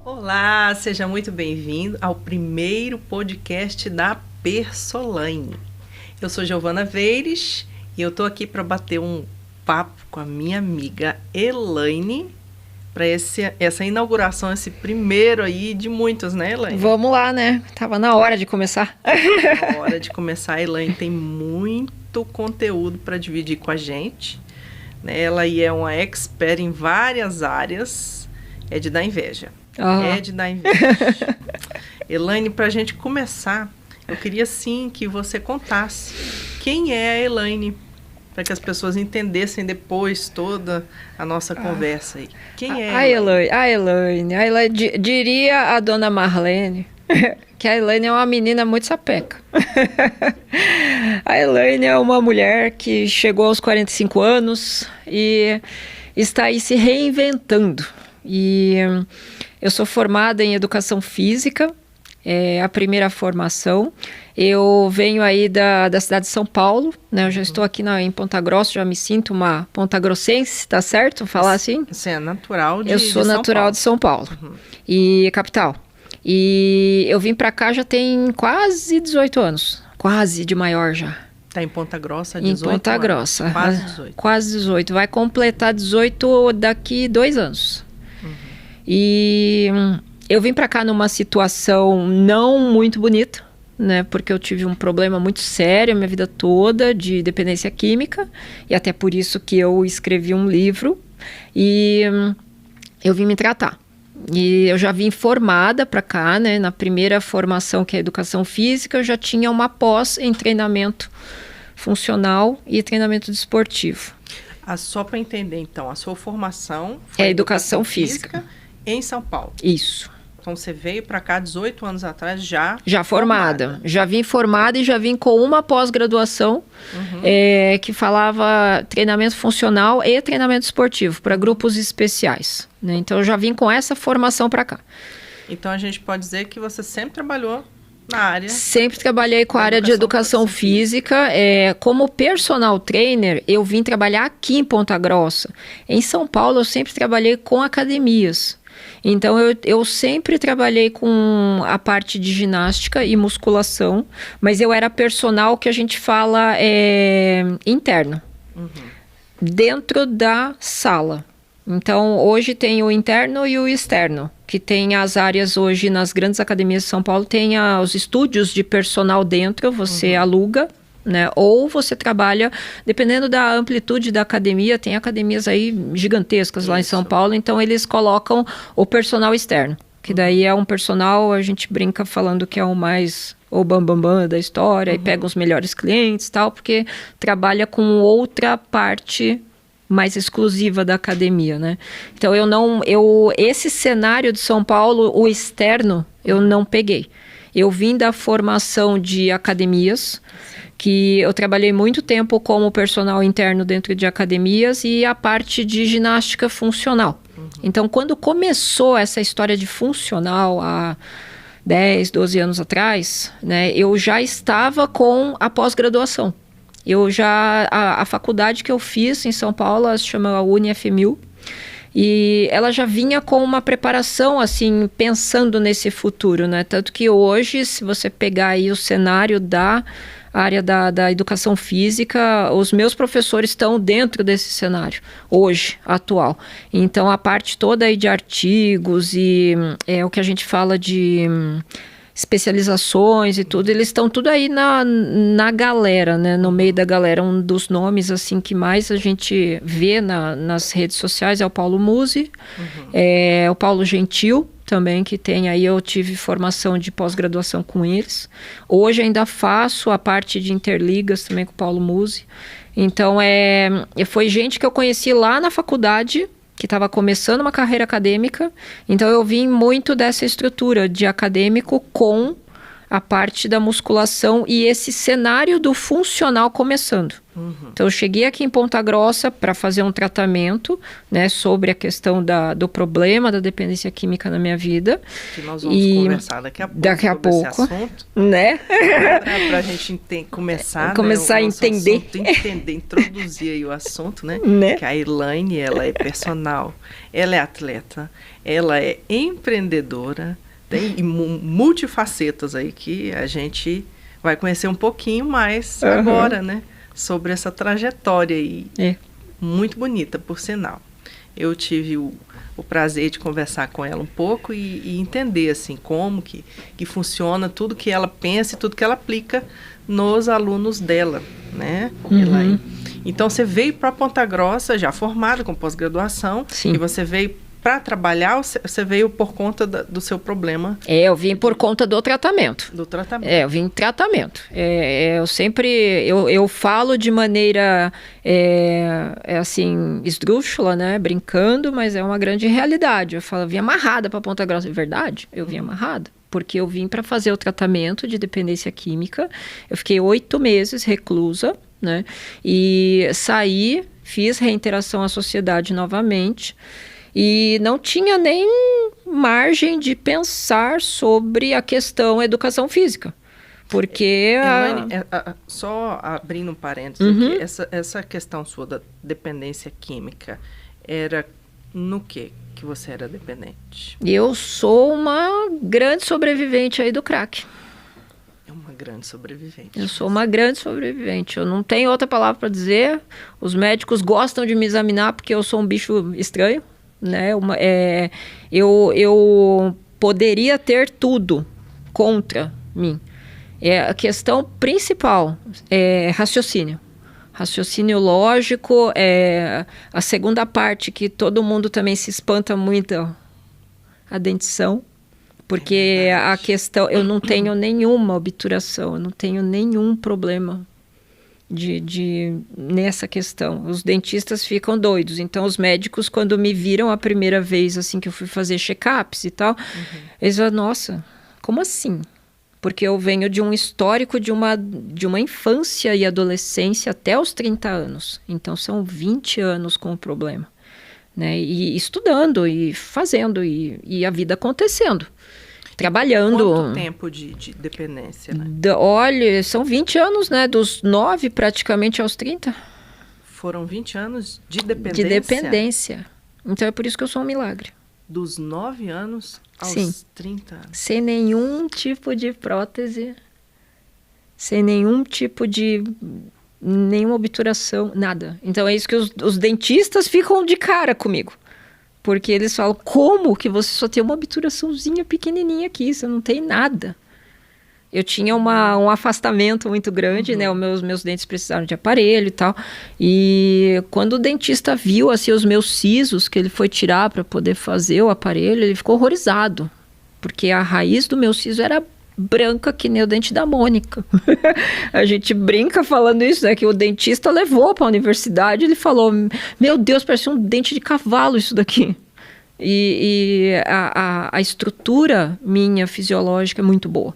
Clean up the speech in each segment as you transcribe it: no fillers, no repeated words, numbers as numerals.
Olá, seja muito bem-vindo ao primeiro podcast da Persolaine. Eu sou Giovana Veires e eu tô aqui para bater um papo com a minha amiga Elaine para essa inauguração, esse primeiro aí de muitos, né, Elaine? Vamos lá, né? Tava na hora de começar. Na hora de começar, a Elaine tem muito conteúdo para dividir com a gente, né? Ela aí é uma expert em várias áreas, é de dar inveja. É de dar inveja. Elaine, para a gente começar, eu queria sim que você contasse quem é a Elaine, para que as pessoas entendessem depois toda a nossa conversa aí. Quem é a Elaine? A Elaine, diria a dona Marlene, que a Elaine é uma menina muito sapeca. A Elaine é uma mulher que chegou aos 45 anos e está aí se reinventando. E eu sou formada em Educação Física, é a primeira formação. Eu venho aí da cidade de São Paulo, né? Eu já estou aqui em Ponta Grossa, já me sinto uma pontagrossense, tá certo? Falar assim? Você é natural de Eu sou natural de São Paulo, e capital. E eu vim pra cá já tem quase 18 anos, quase de maior já. Tá em Ponta Grossa há 18 Em Ponta anos. Grossa. Quase 18. Quase 18. Vai completar 18 daqui 2 anos. E eu vim para cá numa situação não muito bonita, né? Porque eu tive um problema muito sério a minha vida toda de dependência química. E até por isso que eu escrevi um livro. E eu vim me tratar. E eu já vim formada para cá, né? Na primeira formação, que é a Educação Física, eu já tinha uma pós em treinamento funcional e treinamento desportivo. Só para entender, então, a sua formação foi É Educação Física em São Paulo. Isso. Então, você veio para cá 18 anos atrás já formada. Já vim formada e já vim com uma pós-graduação que falava treinamento funcional e treinamento esportivo para grupos especiais, né? Então, eu já vim com essa formação para cá. Então, a gente pode dizer que você sempre trabalhou na área? Sempre trabalhei com a área de educação física. Como personal trainer, eu vim trabalhar aqui em Ponta Grossa. Em São Paulo, eu sempre trabalhei com academias. Então, eu sempre trabalhei com a parte de ginástica e musculação, mas eu era personal, que a gente fala interno, dentro da sala. Então, hoje tem o interno e o externo, que tem as áreas hoje nas grandes academias de São Paulo, tem os estúdios de personal dentro, você aluga, né? Ou você trabalha, dependendo da amplitude da academia, tem academias aí gigantescas lá em São Paulo, então eles colocam o personal externo, que daí é um personal, a gente brinca falando que é o mais o bambambam da história, e pega os melhores clientes e tal, porque trabalha com outra parte mais exclusiva da academia, né? Então esse cenário de São Paulo, o externo, eu não peguei. Eu vim da formação de academias, que eu trabalhei muito tempo como personal interno dentro de academias e a parte de ginástica funcional. Então, quando começou essa história de funcional há 10, 12 anos atrás, né, eu já estava com a pós-graduação. A faculdade que eu fiz em São Paulo, ela se chama UniFMU, e ela já vinha com uma preparação, assim, pensando nesse futuro, né? Tanto que hoje, se você pegar aí o cenário da área da educação física, os meus professores estão dentro desse cenário, hoje, atual. Então, a parte toda aí de artigos e o que a gente fala de especializações e tudo, eles estão tudo aí na galera, né? No meio da galera. Um dos nomes assim que mais a gente vê nas redes sociais é o Paulo Musi, o Paulo Gentil também, que tem aí, eu tive formação de pós-graduação com eles. Hoje ainda faço a parte de interligas também com o Paulo Musi. Então, foi gente que eu conheci lá na faculdade, que estava começando uma carreira acadêmica. Então, eu vim muito dessa estrutura de acadêmico com a parte da musculação e esse cenário do funcional começando. Então, eu cheguei aqui em Ponta Grossa para fazer um tratamento, né, sobre a questão do problema da dependência química na minha vida. Que nós vamos conversar daqui a pouco esse assunto. Né? Para a gente começar a entender. Introduzir aí o assunto, né? Que a Elaine, ela é personal, ela é atleta, ela é empreendedora, tem multifacetas aí que a gente vai conhecer um pouquinho mais agora, né? Sobre essa trajetória aí, muito bonita, por sinal. Eu tive o prazer de conversar com ela um pouco e entender, assim, como que funciona tudo que ela pensa e tudo que ela aplica nos alunos dela, né? Então, você veio para Ponta Grossa já formada com pós-graduação. Sim. E você veio para trabalhar, você veio por conta do seu problema? Eu vim por conta do tratamento. Do tratamento. Eu vim em tratamento. Eu sempre, eu falo de maneira, assim, esdrúxula, né, brincando, mas é uma grande realidade. Eu falo, eu vim amarrada para Ponta Grossa. É verdade, eu vim amarrada. Porque eu vim para fazer o tratamento de dependência química. Eu fiquei 8 meses reclusa, né, e saí, fiz reinteração à sociedade novamente. E não tinha nem margem de pensar sobre a questão educação física. Porque... Elaine, só abrindo um parênteses aqui, essa questão sua da dependência química era no que você era dependente? Eu sou uma grande sobrevivente aí do crack. É uma grande sobrevivente. Eu sou uma grande sobrevivente. Eu não tenho outra palavra para dizer. Os médicos gostam de me examinar porque eu sou um bicho estranho. Né? Eu poderia ter tudo contra mim. A questão principal é raciocínio. Raciocínio lógico, a segunda parte que todo mundo também se espanta muito, a dentição. Porque a questão, eu não tenho nenhuma obturação, eu não tenho nenhum problema nessa questão. Os dentistas ficam doidos. Então, os médicos, quando me viram a primeira vez, assim, que eu fui fazer check-ups e tal, eles falaram, nossa, como assim? Porque eu venho de um histórico de uma infância e adolescência até os 30 anos. Então, são 20 anos com o problema. Né? E estudando, e fazendo, e a vida acontecendo. Trabalhando. Quanto tempo de dependência, né? Olha, são 20 anos, né? Dos 9 praticamente aos 30. Foram 20 anos de dependência? De dependência. Então é por isso que eu sou um milagre. Dos 9 anos aos Sim. 30 anos? Sem nenhum tipo de prótese, sem nenhum tipo de... nenhuma obturação, nada. Então é isso que os dentistas ficam de cara comigo. Porque eles falam, como que você só tem uma obturaçãozinha pequenininha aqui, você não tem nada. Eu tinha um afastamento muito grande, né? Os meus dentes precisaram de aparelho e tal. E quando o dentista viu, assim, os meus sisos que ele foi tirar para poder fazer o aparelho, ele ficou horrorizado. Porque a raiz do meu siso era branca que nem o dente da Mônica. A gente brinca falando isso, né? Que o dentista levou para a universidade, ele falou, meu Deus, parece um dente de cavalo isso daqui. E a estrutura minha fisiológica é muito boa.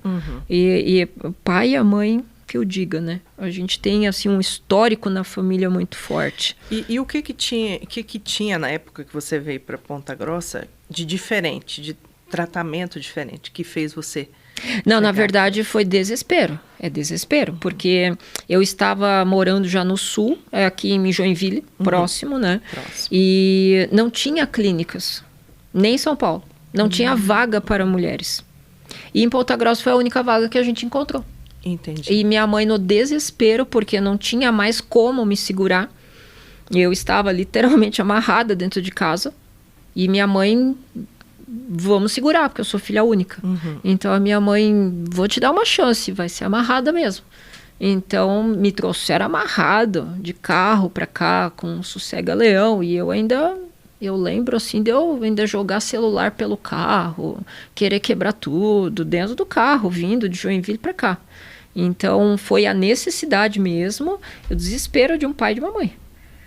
E o pai e a mãe, que eu diga, né? A gente tem, assim, um histórico na família muito forte. E o que tinha na época que você veio para Ponta Grossa de diferente, de tratamento diferente, que fez você... Não, na verdade foi desespero. É desespero, porque eu estava morando já no sul, aqui em Joinville, próximo, né? Próximo. E não tinha clínicas, nem em São Paulo. Não tinha vaga para mulheres. E em Ponta Grossa foi a única vaga que a gente encontrou. Entendi. E minha mãe no desespero, porque não tinha mais como me segurar. Eu estava literalmente amarrada dentro de casa. E minha mãe... vamos segurar, porque eu sou filha única. Então a minha mãe, vou te dar uma chance, vai ser amarrada mesmo. Então me trouxeram amarrado de carro pra cá, com um sossega-leão, e eu lembro assim de eu ainda jogar celular pelo carro, querer quebrar tudo dentro do carro, vindo de Joinville pra cá. Então foi a necessidade mesmo, o desespero de um pai e de uma mãe.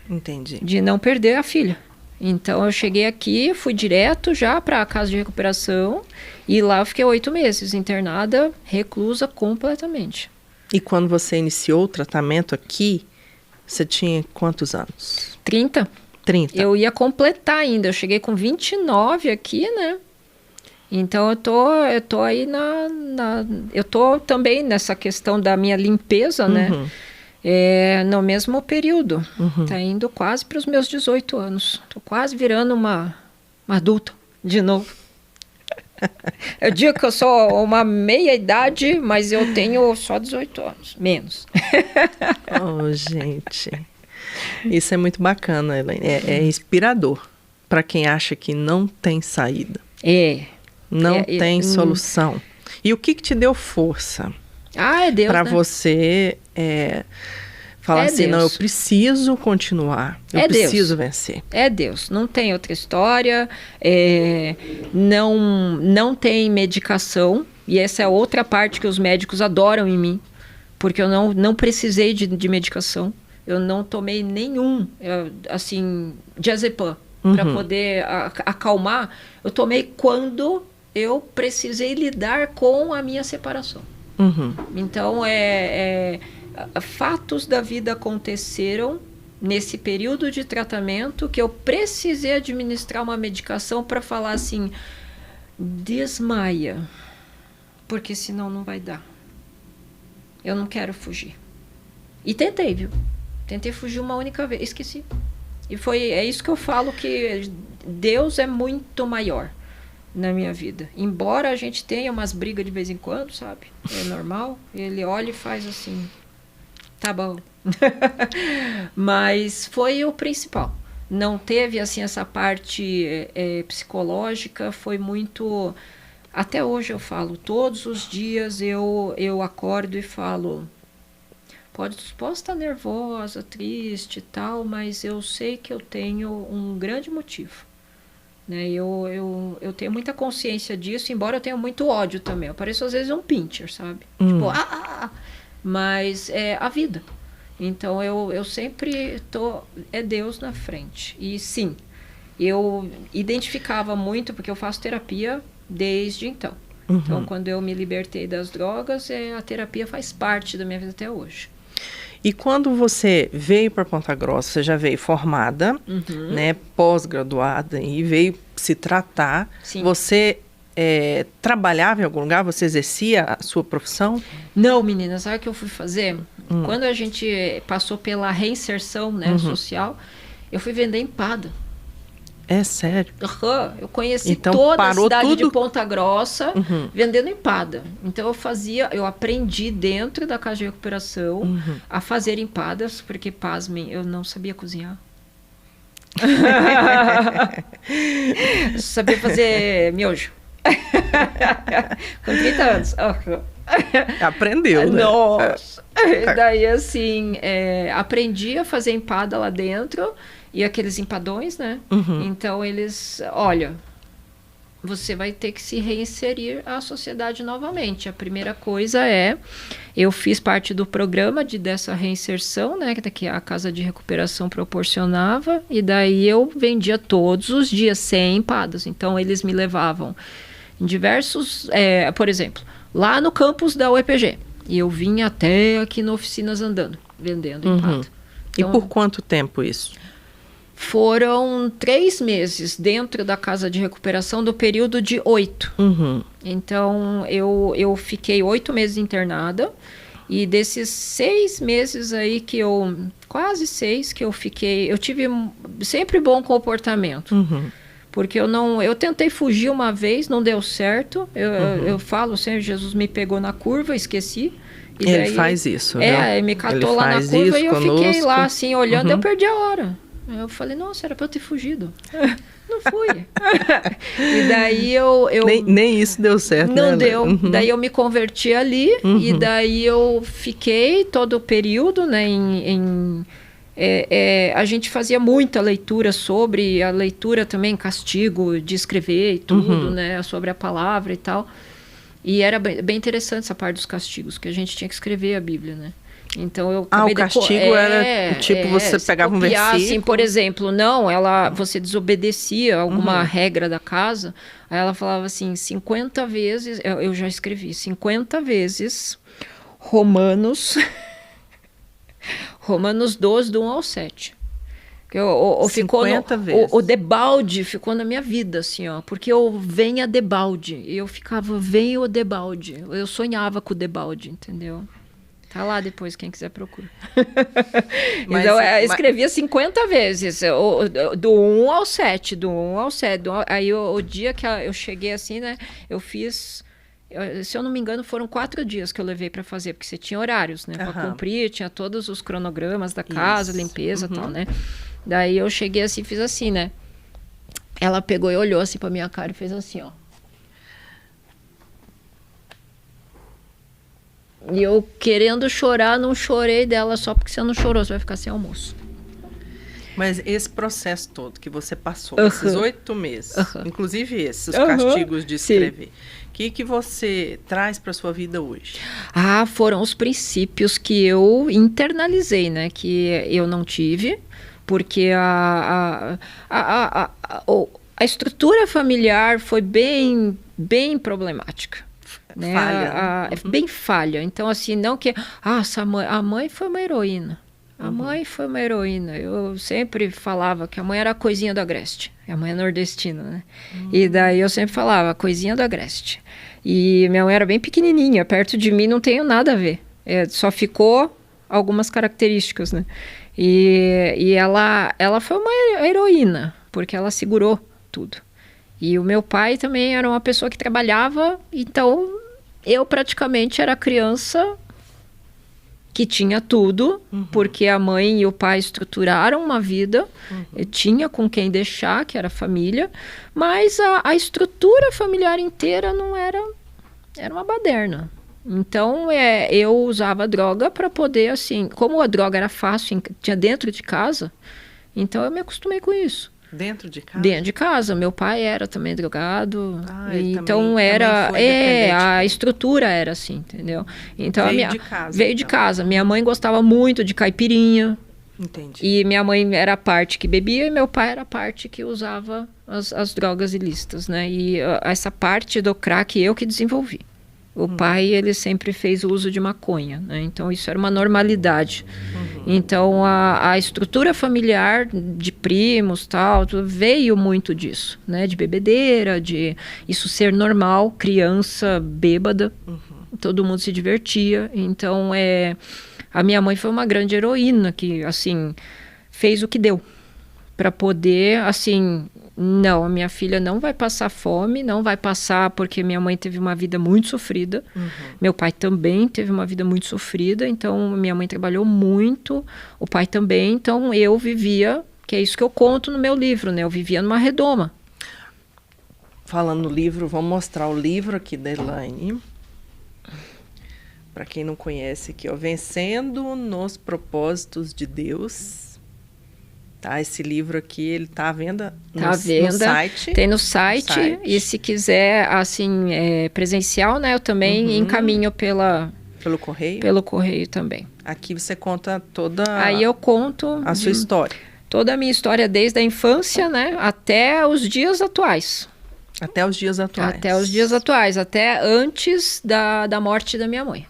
Entendi. De não perder a filha. Então, eu cheguei aqui, fui direto já para a casa de recuperação e lá eu fiquei 8 meses internada, reclusa completamente. E quando você iniciou o tratamento aqui, você tinha quantos anos? 30. 30. Eu ia completar ainda, eu cheguei com 29 aqui, né? Então, eu tô aí eu tô também nessa questão da minha limpeza, né? No mesmo período. Tá indo quase para os meus 18 anos. Tô quase virando uma adulta. de novo. Eu digo que eu sou uma meia-idade, mas eu tenho só 18 anos, menos. Oh, gente. Isso é muito bacana, Elaine. É inspirador para quem acha que não tem saída. Não tem solução. E o que te deu força? É Deus, para né? você falar assim, Deus. Não, eu preciso continuar, eu preciso vencer. É Deus, não tem outra história, não tem medicação, e essa é outra parte que os médicos adoram em mim, porque eu não precisei de medicação, eu não tomei nenhum, assim, diazepam, para poder acalmar, eu tomei quando eu precisei lidar com a minha separação. Então, fatos da vida aconteceram nesse período de tratamento que eu precisei administrar uma medicação para falar assim, desmaia, porque senão não vai dar. Eu não quero fugir. E tentei, viu? Tentei fugir uma única vez, esqueci. E é isso que eu falo, que Deus é muito maior na minha vida. Embora a gente tenha umas brigas de vez em quando, sabe? É normal. Ele olha e faz assim, tá bom. Mas foi o principal. Não teve, assim, essa parte psicológica, foi muito... Até hoje eu falo, todos os dias eu acordo e falo, posso estar nervosa, triste e tal, mas eu sei que eu tenho um grande motivo. Né? Eu tenho muita consciência disso, embora eu tenha muito ódio também. Eu pareço às vezes um pincher, sabe? Tipo, mas é a vida. Então eu sempre é Deus na frente. E sim, eu identificava muito, porque eu faço terapia desde então. Então quando eu me libertei das drogas, a terapia faz parte da minha vida até hoje. E quando você veio para Ponta Grossa, você já veio formada, né, pós-graduada, e veio se tratar. Sim. Você trabalhava em algum lugar? Você exercia a sua profissão? Não, menina, sabe o que eu fui fazer? Quando a gente passou pela reinserção, né, social, eu fui vender empada. É sério? Eu conheci toda a cidade de Ponta Grossa vendendo empada. Então eu aprendi dentro da casa de recuperação a fazer empadas, porque, pasmem, eu não sabia cozinhar. Sabia fazer miojo. Com 30 anos. Aprendeu, né? Nossa! Daí, assim, aprendi a fazer empada lá dentro. E aqueles empadões, né? Então, eles... Olha, você vai ter que se reinserir à sociedade novamente. A primeira coisa eu fiz parte do programa dessa reinserção, né? Que a Casa de Recuperação proporcionava. E daí eu vendia todos os dias 100 empadas. Então, eles me levavam em diversos... por exemplo, lá no campus da UEPG. E eu vinha até aqui na Oficinas andando, vendendo empada. Então, e por quanto tempo isso? Foram 3 meses dentro da casa de recuperação do período de 8. Então, eu fiquei 8 meses internada. E desses 6 meses aí quase 6 que eu fiquei, eu tive sempre bom comportamento. Porque eu tentei fugir uma vez, não deu certo. Eu falo sempre, Jesus me pegou na curva, esqueci. E ele faz isso, né? Ele me catou lá na curva e eu fiquei lá assim, olhando, eu perdi a hora. Eu falei, nossa, era pra eu ter fugido. Não fui. E daí Nem isso deu certo, não né? deu. Daí eu me converti ali. E daí eu fiquei todo o período, né, a gente fazia muita leitura sobre a leitura também, castigo de escrever e tudo, né, sobre a palavra e tal. E era bem interessante essa parte dos castigos, que a gente tinha que escrever a Bíblia, né? Então eu o castigo era tipo você pegava um versículo. Assim, por exemplo, você desobedecia alguma regra da casa, aí ela falava assim, 50 vezes, eu já escrevi, 50 vezes Romanos 12, do 1 ao 7. Ficou o debalde ficou na minha vida, assim, ó, porque eu venha debalde, e eu ficava, venha o debalde, eu sonhava com o debalde, entendeu? Tá lá depois, quem quiser procura. Então, eu escrevia 50 vezes, do 1 ao 7, do 1 ao 7. Aí o dia que eu cheguei assim, né, eu fiz... Se eu não me engano, foram 4 dias que eu levei para fazer, porque você tinha horários, né, para cumprir, tinha todos os cronogramas da casa, limpeza e tal, né. Daí eu cheguei assim, fiz assim, né. Ela pegou e olhou assim pra minha cara e fez assim, ó. E eu querendo chorar, não chorei dela, só porque você não chorou, você vai ficar sem almoço. Mas esse processo todo que você passou, esses 8 meses, inclusive esses castigos de escrever, o que você traz para sua vida hoje? Foram os princípios que eu internalizei, né? Que eu não tive, porque a estrutura familiar foi bem problemática. Né? Falha. Bem falha. Então, assim, não que... a mãe foi uma heroína. A mãe foi uma heroína. Eu sempre falava que a mãe era a coisinha do Agreste. A mãe é nordestina, né? E daí eu sempre falava, a coisinha do Agreste. E minha mãe era bem pequenininha. Perto de mim não tenho nada a ver. Só ficou algumas características, né? E ela foi uma heroína, porque ela segurou tudo. E o meu pai também era uma pessoa que trabalhava, então eu praticamente era criança que tinha tudo, porque a mãe e o pai estruturaram uma vida, tinha com quem deixar, que era a família, mas a estrutura familiar inteira não era uma baderna. Então eu usava droga para poder, assim, como a droga era fácil, tinha dentro de casa, então eu me acostumei com isso. Dentro de casa? Dentro de casa. Meu pai era também drogado. Então também a estrutura era assim, entendeu? Então veio de casa. Veio de casa. Minha mãe gostava muito de caipirinha. Entendi. E minha mãe era a parte que bebia e meu pai era a parte que usava as drogas ilícitas, né? E essa parte do crack eu que desenvolvi. O pai, ele sempre fez uso de maconha, né? Então isso era uma normalidade. Então a estrutura familiar de primos, tal, veio muito disso, né? De bebedeira, de isso ser normal, criança bêbada, todo mundo se divertia. Então a minha mãe foi uma grande heroína que, assim, fez o que deu para poder, assim, não, a minha filha não vai passar fome, não vai passar porque minha mãe teve uma vida muito sofrida, meu pai também teve uma vida muito sofrida, então minha mãe trabalhou muito, o pai também, então eu vivia, que é isso que eu conto no meu livro, né? Eu vivia numa redoma. Falando no livro, vamos mostrar o livro aqui da Elaine. Para quem não conhece aqui, ó, Vencendo nos Propósitos de Deus. Tá, esse livro aqui, ele tá à venda no site. Tem no site. E se quiser, assim, presencial, né? Eu também encaminho pelo correio. Pelo correio também. Aqui você conta toda Aí eu conto a sua história. Toda a minha história desde a infância, né? Até os dias atuais. Até os dias atuais. Até os dias atuais. Até antes da morte da minha mãe.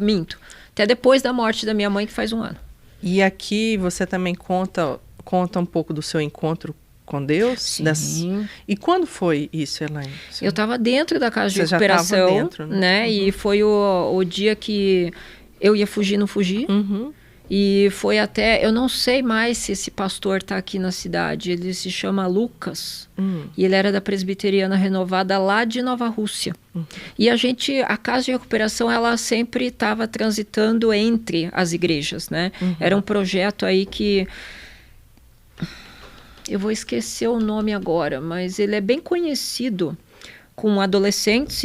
Minto. Até depois da morte da minha mãe, que faz 1 ano. E aqui você também conta um pouco do seu encontro com Deus? Sim. E quando foi isso, Elaine? Eu estava dentro da casa de recuperação, já dentro, né? E foi o dia que eu ia fugir, não fugi. E foi até, eu não sei mais se esse pastor está aqui na cidade, ele se chama Lucas, e ele era da Presbiteriana Renovada lá de Nova Rússia. E a casa de recuperação, ela sempre estava transitando entre as igrejas, né? Era um projeto aí que... Eu vou esquecer o nome agora, mas ele é bem conhecido com adolescentes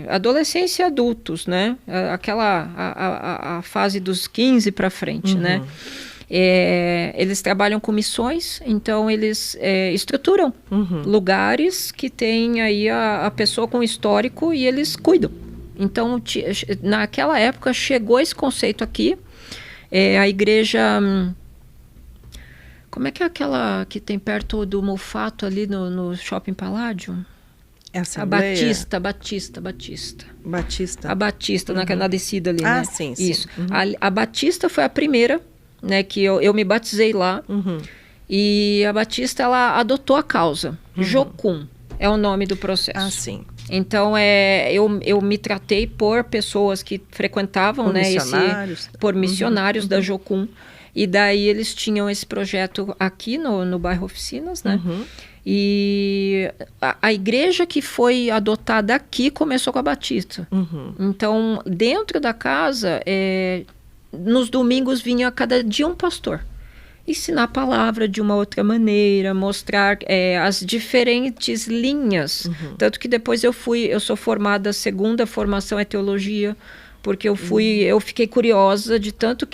adolescentes e adultos, né? A fase dos 15 para frente, né? Eles trabalham com missões, então eles estruturam lugares que tem aí a pessoa com histórico e eles cuidam. Então, naquela época, chegou esse conceito aqui, a igreja... Como é que é aquela que tem perto do Mufato ali no Shopping Paládio? A Batista. A Batista, na descida ali, né? Sim. Isso. A Batista foi a primeira, né, que eu me batizei lá. E a Batista, ela adotou a causa. Jocum é o nome do processo. Sim. Então, eu me tratei por pessoas que frequentavam, por né, missionários. por missionários da Jocum. E daí eles tinham esse projeto aqui no bairro Oficinas, né? E a igreja que foi adotada aqui começou com a Batista. Então, dentro da casa, nos domingos vinha cada dia um pastor. Ensinar a palavra de uma outra maneira, mostrar as diferentes linhas. Tanto que depois eu sou formada, a segunda formação é teologia, porque eu fiquei curiosa de tanto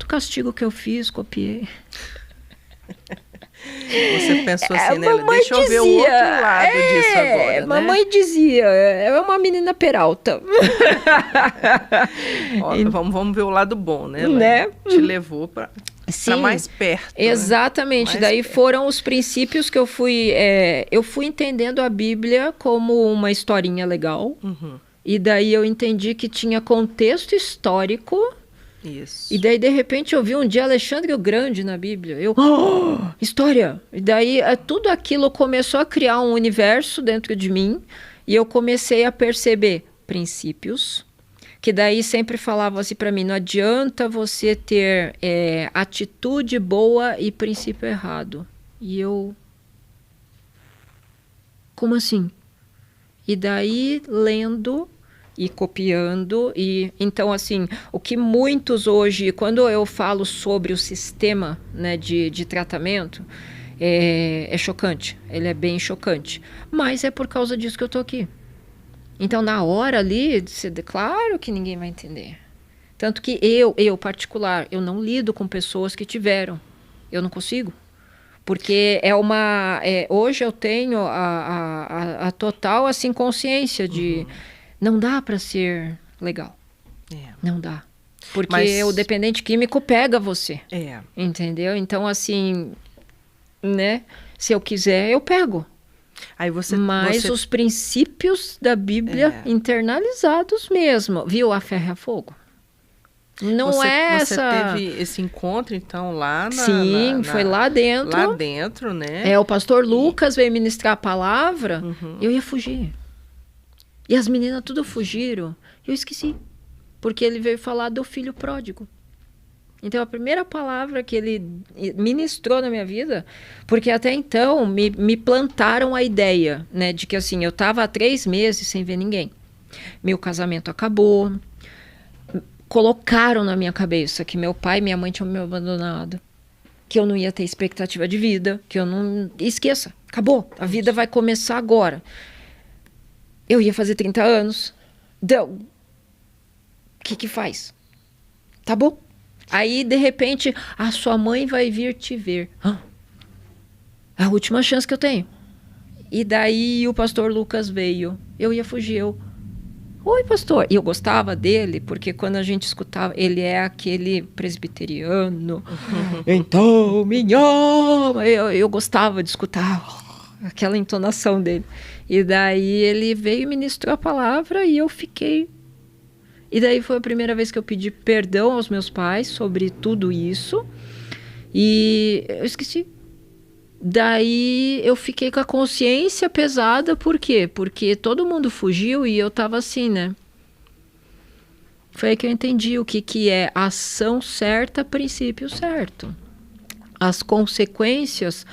castigo que eu fiz, copiei. Você pensou assim, né? Deixa eu ver o outro lado disso agora, né? Mamãe dizia, é uma menina Peralta. Ó, vamos ver o lado bom, né? Te levou para mais perto. Exatamente. Né? Daí foram os princípios que eu fui entendendo a Bíblia como uma historinha legal. E daí eu entendi que tinha contexto histórico. Isso. E daí, de repente, eu vi um dia Alexandre o Grande na Bíblia. História! E daí, tudo aquilo começou a criar um universo dentro de mim. E eu comecei a perceber princípios. Que daí sempre falavam assim para mim, não adianta você ter atitude boa e princípio errado. E eu... Como assim? E daí, lendo... e copiando, então assim, o que muitos hoje, quando eu falo sobre o sistema, né, de tratamento, é chocante, ele é bem chocante, mas é por causa disso que eu tô aqui. Então na hora ali, claro que ninguém vai entender, tanto que eu particular, eu não lido com pessoas que tiveram, eu não consigo, porque hoje eu tenho a total assim, consciência de não dá para ser legal. Não dá. Porque o dependente químico pega você. Entendeu? Então, assim, né? Se eu quiser, eu pego. Mas os princípios da Bíblia internalizados mesmo. Viu? A ferro e a fogo. Você teve esse encontro, então, lá foi lá dentro. Lá dentro, né? O pastor Lucas veio ministrar a palavra. Eu ia fugir. E as meninas tudo fugiram. Eu esqueci. Porque ele veio falar do filho pródigo. Então, a primeira palavra que ele ministrou na minha vida... Porque até então, me plantaram a ideia, né? De que, assim, eu estava há 3 meses sem ver ninguém. Meu casamento acabou. Colocaram na minha cabeça que meu pai e minha mãe tinham me abandonado. Que eu não ia ter expectativa de vida. Que eu não... Esqueça. Acabou. A vida vai começar agora. Eu ia fazer 30 anos. Então, o que faz? Tá bom. Aí, de repente, a sua mãe vai vir te ver. É a última chance que eu tenho. E daí o pastor Lucas veio. Eu ia fugir. Oi, pastor. E eu gostava dele, porque quando a gente escutava, ele é aquele presbiteriano. Então, minha alma. Eu gostava de escutar aquela entonação dele. E daí ele veio e ministrou a palavra e eu fiquei. E daí foi a primeira vez que eu pedi perdão aos meus pais sobre tudo isso. E eu esqueci. Daí eu fiquei com a consciência pesada. Por quê? Porque todo mundo fugiu e eu tava assim, né? Foi aí que eu entendi o que é ação certa, princípio certo. As consequências...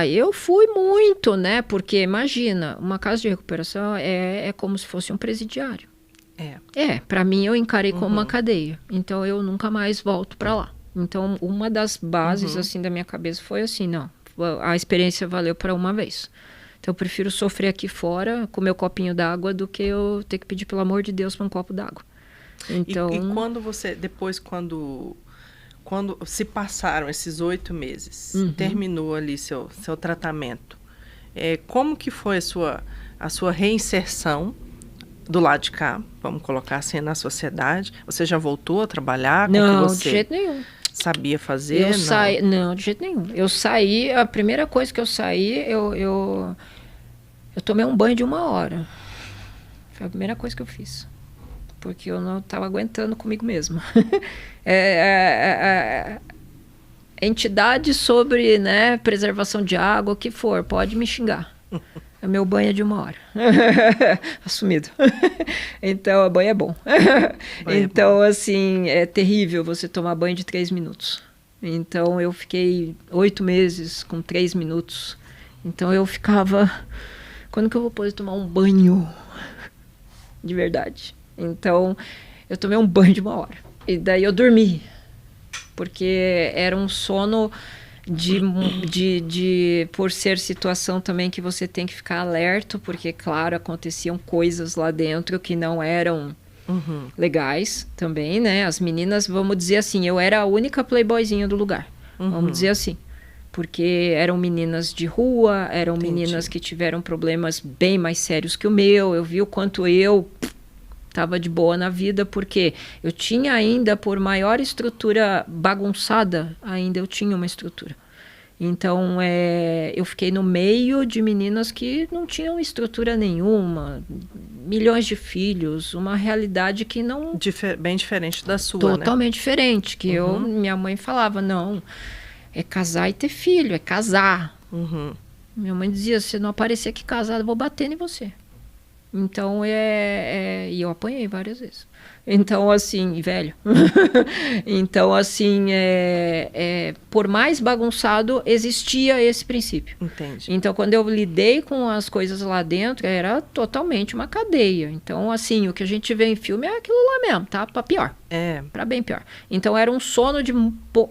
eu fui muito, né? Porque, imagina, uma casa de recuperação é como se fosse um presidiário. Para mim, eu encarei como uma cadeia. Então, eu nunca mais volto para lá. Então, uma das bases, assim, da minha cabeça foi assim, não, a experiência valeu para uma vez. Então, eu prefiro sofrer aqui fora, com meu copinho d'água, do que eu ter que pedir, pelo amor de Deus, para um copo d'água. Então... E quando você, depois, quando se passaram esses 8 meses, terminou ali seu tratamento, como que foi a sua reinserção do lado de cá, vamos colocar assim, na sociedade? Você já voltou a trabalhar com o que você de jeito nenhum. sabia fazer? Não, de jeito nenhum. Eu saí, a primeira coisa que eu saí, eu tomei um banho de 1 hora. Foi a primeira coisa que eu fiz. Porque eu não estava aguentando comigo mesma. Entidade sobre, né, preservação de água, o que for, pode me xingar. O meu banho é de 1 hora. Assumido. Então, o banho é bom. Então, assim, é terrível você tomar banho de 3 minutos. Então, eu fiquei 8 meses com 3 minutos. Então, eu ficava... Quando que eu vou poder tomar um banho? De verdade. Então, eu tomei um banho de 1 hora. E daí eu dormi. Porque era um sono por ser situação também que você tem que ficar alerta, porque, claro, aconteciam coisas lá dentro que não eram legais também, né? As meninas, vamos dizer assim, eu era a única playboyzinha do lugar. Vamos dizer assim. Porque eram meninas de rua, eram meninas que tiveram problemas bem mais sérios que o meu. Eu vi o quanto eu estava de boa na vida, porque eu tinha ainda, por maior estrutura bagunçada, ainda eu tinha uma estrutura. Então, eu fiquei no meio de meninas que não tinham estrutura nenhuma, milhões de filhos, uma realidade que não... Bem diferente da sua, totalmente diferente, que minha mãe falava, não, é casar e ter filho, é casar. Minha mãe dizia, se não aparecer aqui casada, eu vou bater em você. Então, e eu apanhei várias vezes. Então, assim, velho. Então, assim, por mais bagunçado, existia esse princípio. Entendi. Então, quando eu lidei com as coisas lá dentro, era totalmente uma cadeia. Então, assim, o que a gente vê em filme é aquilo lá mesmo, tá? Pra pior. Pra bem pior. Então, era um sono de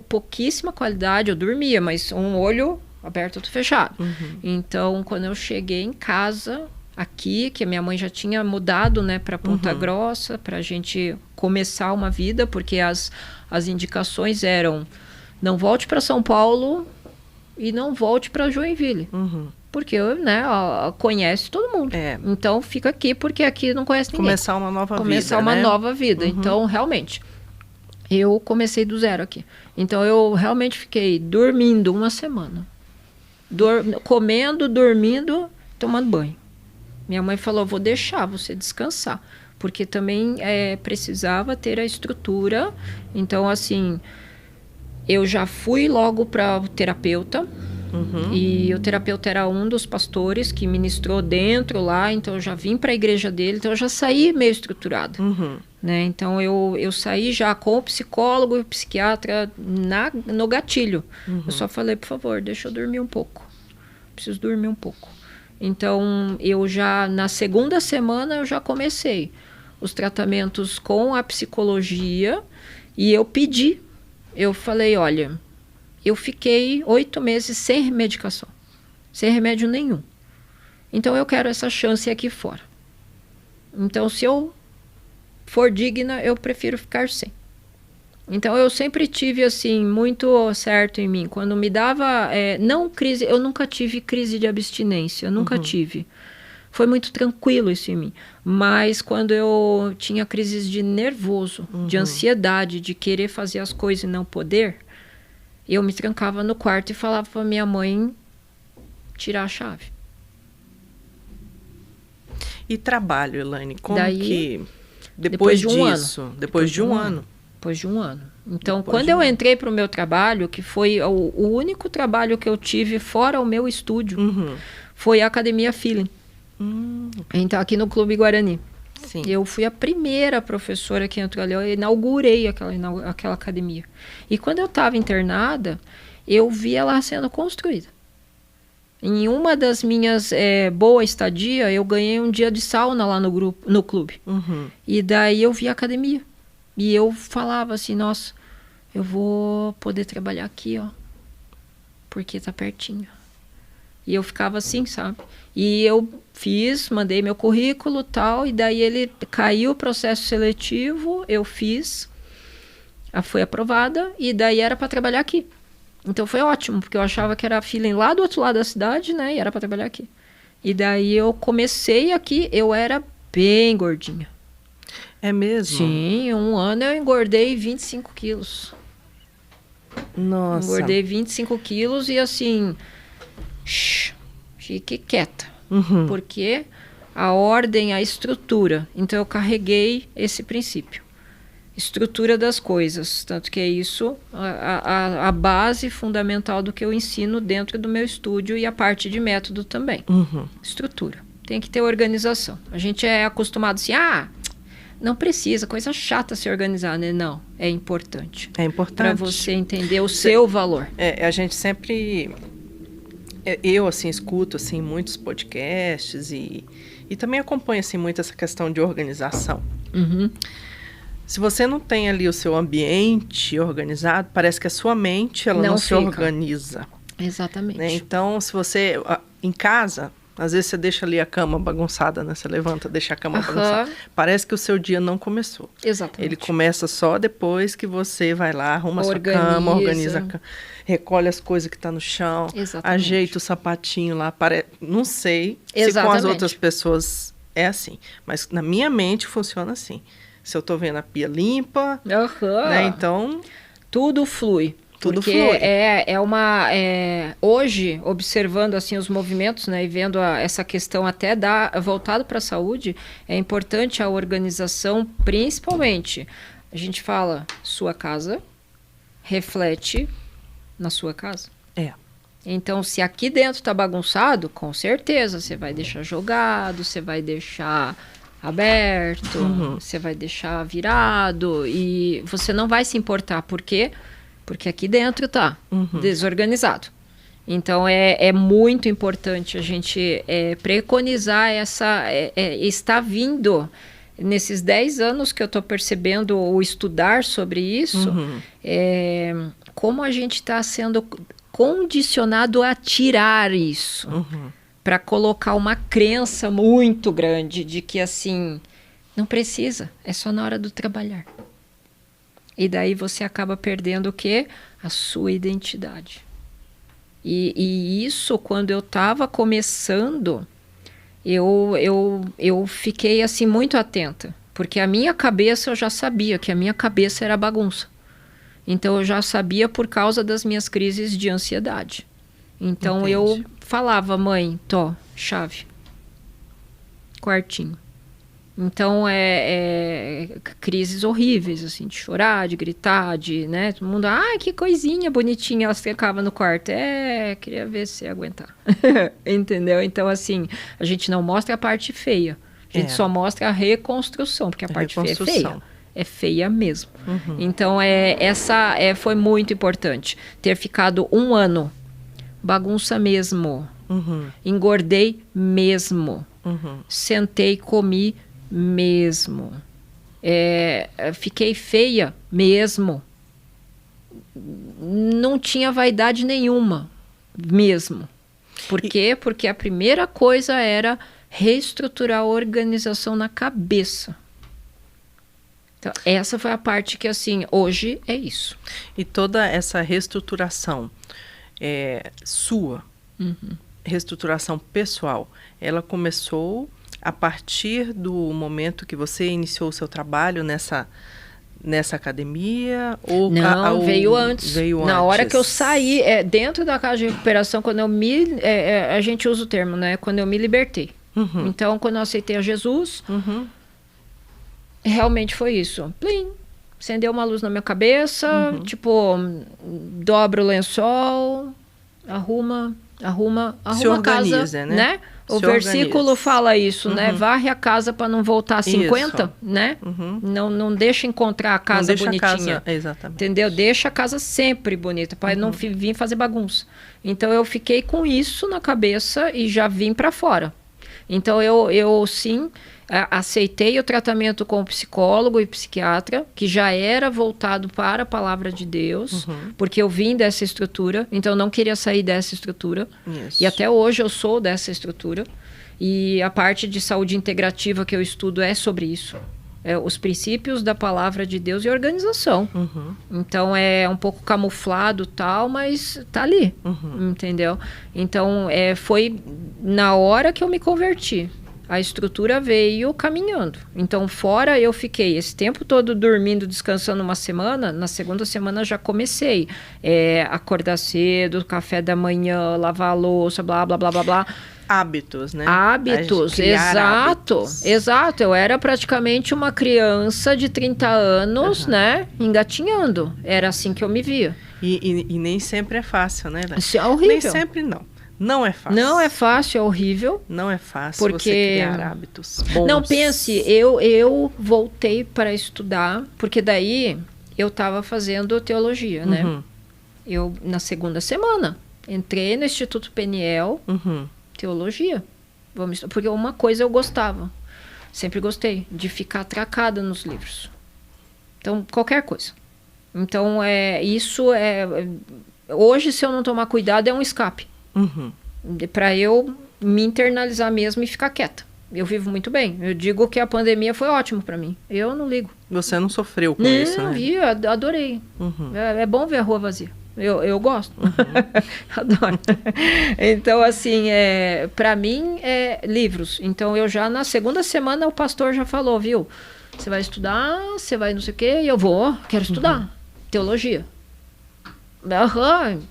pouquíssima qualidade. Eu dormia, mas um olho aberto, outro fechado. Então, quando eu cheguei em casa... aqui, que a minha mãe já tinha mudado, né, para Ponta Grossa, para a gente começar uma vida, porque as indicações eram não volte para São Paulo e não volte para Joinville, porque, né, conhece todo mundo. Então fica aqui, porque aqui não conhece ninguém. Começar uma nova vida. Então, realmente, eu comecei do zero aqui. Então, eu realmente fiquei dormindo 1 semana. Comendo, dormindo, tomando banho. Minha mãe falou, vou deixar você descansar, porque também precisava ter a estrutura. Então, assim, eu já fui logo para o terapeuta, e o terapeuta era um dos pastores que ministrou dentro lá, então eu já vim para a igreja dele, então eu já saí meio estruturada. Né? Então, eu saí já com o psicólogo e o psiquiatra no gatilho. Eu só falei, por favor, deixa eu dormir um pouco. Preciso dormir um pouco. Então, eu já, na 2ª semana, eu já comecei os tratamentos com a psicologia e eu pedi. Eu falei, olha, eu fiquei 8 meses sem medicação, sem remédio nenhum. Então, eu quero essa chance aqui fora. Então, se eu for digna, eu prefiro ficar sem. Então, eu sempre tive, assim, muito certo em mim. Quando me dava, não crise, eu nunca tive crise de abstinência, eu nunca tive. Foi muito tranquilo isso em mim. Mas quando eu tinha crises de nervoso, de ansiedade, de querer fazer as coisas e não poder, eu me trancava no quarto e falava para minha mãe tirar a chave. E trabalho, Elaine, como daí, que... Depois de um ano. Depois de um ano. Depois de um ano. Então, quando eu entrei para o meu trabalho, que foi o único trabalho que eu tive fora o meu estúdio, foi a Academia Feeling. Então, aqui no Clube Guarani. Sim. Eu fui a primeira professora que entrou ali, eu inaugurei aquela academia. E quando eu estava internada, eu vi ela sendo construída. Em uma das minhas boa estadia, eu ganhei um dia de sauna lá no clube. E daí eu vi a academia. E eu falava assim, nossa, eu vou poder trabalhar aqui, ó, porque tá pertinho. E eu ficava assim, sabe? E eu mandei meu currículo e tal, e daí ele caiu o processo seletivo, eu fiz, foi aprovada, e daí era para trabalhar aqui. Então foi ótimo, porque eu achava que era a Feeling lá do outro lado da cidade, né, e era para trabalhar aqui. E daí eu comecei aqui, eu era bem gordinha. É mesmo? Sim, 1 ano eu engordei 25 quilos. Nossa. Engordei 25 quilos e assim, fique quieta. Porque a ordem, a estrutura. Então eu carreguei esse princípio. estrutura das coisas. Tanto que é isso a base fundamental do que eu ensino dentro do meu estúdio e a parte de método também. Estrutura. Tem que ter organização. A gente é acostumado assim, não precisa, coisa chata se organizar, né? Não, é importante. É importante. Para você entender o seu valor. A gente sempre... Eu, assim, escuto, assim, muitos podcasts e também acompanho, assim, muito essa questão de organização. Se você não tem ali o seu ambiente organizado, parece que a sua mente, ela não se organiza. Exatamente. Né? Então, se você... Em casa... Às vezes você deixa ali a cama bagunçada, né? Você levanta, deixa a cama bagunçada. Parece que o seu dia não começou. Exatamente. Ele começa só depois que você vai lá, arruma a sua cama, organiza a cama, recolhe as coisas que estão no chão, ajeita o sapatinho lá. Não sei se com as outras pessoas é assim, mas na minha mente funciona assim. Se eu tô vendo a pia limpa, né? Então... Tudo flui. Porque hoje, observando assim os movimentos, né, e vendo essa questão até voltado para a saúde, é importante a organização, principalmente. A gente fala, sua casa reflete na sua casa. Então, se aqui dentro está bagunçado, com certeza você vai deixar jogado, você vai deixar aberto, você vai deixar virado e você não vai se importar. Por quê? Porque aqui dentro está desorganizado. Então, é muito importante a gente preconizar está vindo, nesses 10 anos que eu estou percebendo ou estudar sobre isso, como a gente está sendo condicionado a tirar isso. Para colocar uma crença muito grande de que, assim, não precisa, é só na hora do trabalhar. E daí você acaba perdendo o quê? A sua identidade. E isso, quando eu estava começando, eu fiquei assim muito atenta. Porque a minha cabeça, eu já sabia que a minha cabeça era bagunça. Então eu já sabia por causa das minhas crises de ansiedade. Então eu falava, mãe, chave, quartinho. Então, crises horríveis, assim, de chorar, de gritar, né? Todo mundo, que coisinha bonitinha, ela ficava no quarto. Queria ver se ia aguentar. Entendeu? Então, assim, a gente não mostra a parte feia. A gente só mostra a reconstrução, porque a parte feia é feia. É feia mesmo. Então, foi muito importante. Ter ficado 1 ano, bagunça mesmo. Engordei mesmo. Sentei, comi mesmo. Fiquei feia mesmo. Não tinha vaidade nenhuma mesmo. Por quê? Porque a primeira coisa era reestruturar a organização na cabeça. Então, essa foi a parte que, assim, hoje é isso. E toda essa reestruturação sua, reestruturação pessoal, ela começou a partir do momento que você iniciou o seu trabalho nessa academia? Não, veio antes. Na hora que eu saí, dentro da casa de recuperação, quando a gente usa o termo, né? Quando eu me libertei. Então, quando eu aceitei a Jesus, realmente foi isso. Plim! Acendeu uma luz na minha cabeça, tipo, dobra o lençol, arruma a casa, né? O versículo fala isso, né? Varre a casa para não voltar a 50, isso. Né? Não deixa encontrar a casa bonitinha. Exatamente. Entendeu? Deixa a casa sempre bonita, para não vir fazer bagunça. Então, eu fiquei com isso na cabeça e já vim para fora. Então, eu sim, aceitei o tratamento com o psicólogo e psiquiatra, que já era voltado para a palavra de Deus, porque eu vim dessa estrutura, então eu não queria sair dessa estrutura. Isso. E até hoje eu sou dessa estrutura. E a parte de saúde integrativa que eu estudo é sobre isso. Os princípios da palavra de Deus e organização. Então é um pouco camuflado tal, mas tá ali, entendeu? Então foi na hora que eu me converti. A estrutura veio caminhando. Então, fora eu fiquei esse tempo todo dormindo, descansando uma semana. Na segunda semana já comecei. Acordar cedo, café da manhã, lavar a louça, blá, blá, blá, blá, blá. hábitos, né? Hábitos, exato. Eu era praticamente uma criança de 30 anos, né? Engatinhando. Era assim que eu me via. E nem sempre é fácil, né, Elaine? Isso é horrível. Nem sempre não. Não é fácil. Não é fácil, é horrível. Não é fácil você criar hábitos bons. Não, pense, eu voltei para estudar, porque daí eu estava fazendo teologia, né? Eu, na segunda semana, entrei no Instituto Peniel, teologia. Porque uma coisa eu gostava, sempre gostei, de ficar atracada nos livros. Então, qualquer coisa. Então, hoje, se eu não tomar cuidado, é um escape. Para eu me internalizar mesmo e ficar quieta. Eu vivo muito bem. Eu digo que a pandemia foi ótimo para mim. Eu não ligo. Você não sofreu com isso, né? Não, vi, adorei. É bom ver a rua vazia. Eu gosto. Adoro. Então, assim, para mim, livros. Então, eu já, na segunda semana, o pastor já falou, viu? Você vai estudar, você vai não sei o quê, e eu quero estudar. Teologia.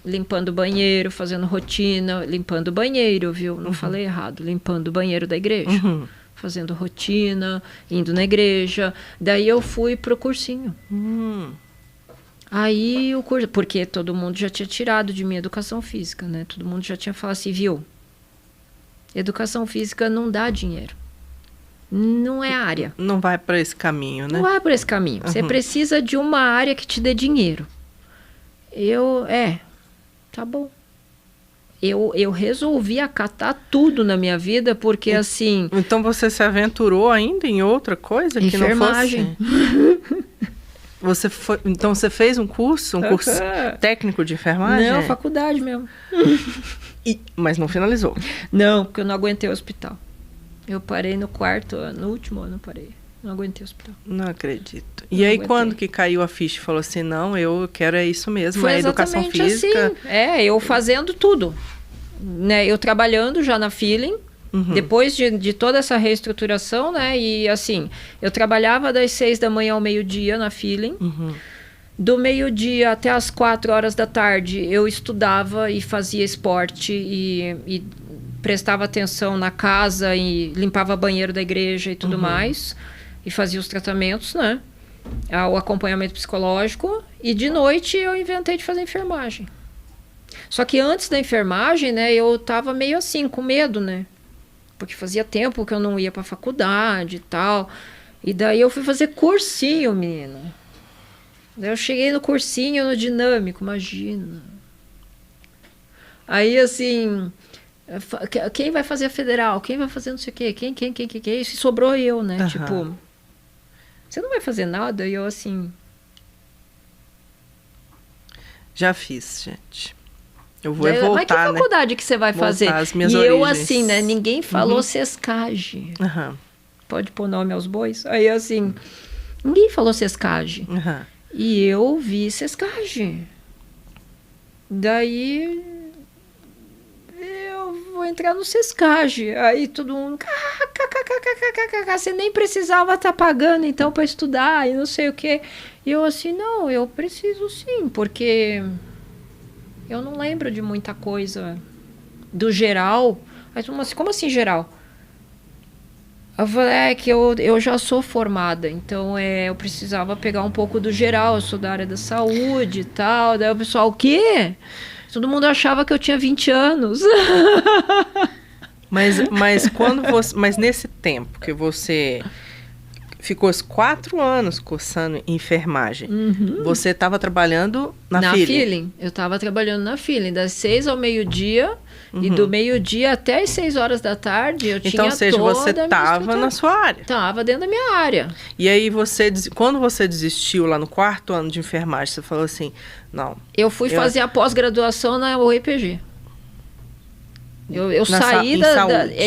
Limpando o banheiro, fazendo rotina, limpando o banheiro, viu? Não falei errado, limpando o banheiro da igreja. Fazendo rotina, indo na igreja. Daí eu fui pro cursinho. Aí o curso, porque todo mundo já tinha tirado de mim educação física, né? Todo mundo já tinha falado assim, viu? Educação física não dá dinheiro. Não é área. Não vai para esse caminho, né? Não vai para esse caminho. Você precisa de uma área que te dê dinheiro. Tá bom. Eu resolvi acatar tudo na minha vida, porque assim... Então você se aventurou ainda em outra coisa? Enfermagem. Que não fosse... Então você fez um curso técnico de enfermagem? Não, faculdade mesmo. Mas não finalizou? Não, porque eu não aguentei o hospital. Eu parei no quarto ano, no último ano eu parei. Não aguentei o hospital. Não acredito. E aí, quando que caiu a ficha e falou assim, não, eu quero isso mesmo, foi a educação física? Assim. Eu fazendo tudo. Né? Eu trabalhando já na Feeling, depois de toda essa reestruturação, né? E assim, eu trabalhava das 6 da manhã ao meio-dia na Feeling. Do meio-dia até as 4 horas da tarde, eu estudava e fazia esporte e prestava atenção na casa e limpava banheiro da igreja e tudo mais. E fazia os tratamentos, né? O acompanhamento psicológico. E de noite eu inventei de fazer enfermagem. Só que antes da enfermagem, né? Eu tava meio assim, com medo, né? Porque fazia tempo que eu não ia pra faculdade e tal. E daí eu fui fazer cursinho, menina. Daí eu cheguei no cursinho, no dinâmico, imagina. Aí, assim... Quem vai fazer a federal? Quem vai fazer não sei o quê? Quem? E sobrou eu, né? Tipo... Você não vai fazer nada? E eu assim... Já fiz, gente. Eu vou voltar, mas que faculdade, né? Que você vai fazer? As minhas e origens. Eu assim, né? Ninguém falou Sescage. Pode pôr nome aos bois? Aí assim... Ninguém falou Sescage. E eu vi Sescage. Daí... Eu vou entrar no Sescage. Aí todo mundo... Você nem precisava estar pagando, então, para estudar e não sei o quê. E eu assim, não, eu preciso sim, porque eu não lembro de muita coisa do geral. Mas como assim geral? Eu falei, que eu já sou formada, então eu precisava pegar um pouco do geral, eu sou da área da saúde e tal. Daí o pessoal, o quê? Todo mundo achava que eu tinha 20 anos. Mas nesse tempo que você ficou os 4 anos cursando enfermagem, você estava trabalhando na Feeling? Eu estava trabalhando na Feeling, das 6 ao meio-dia, e do meio-dia até as 6 horas da tarde eu tinha toda a minha você estava na sua área? Estava dentro da minha área. E aí quando você desistiu lá no 4º ano de enfermagem, você falou assim, não... Eu fui fazer a pós-graduação na UEPG. Eu saí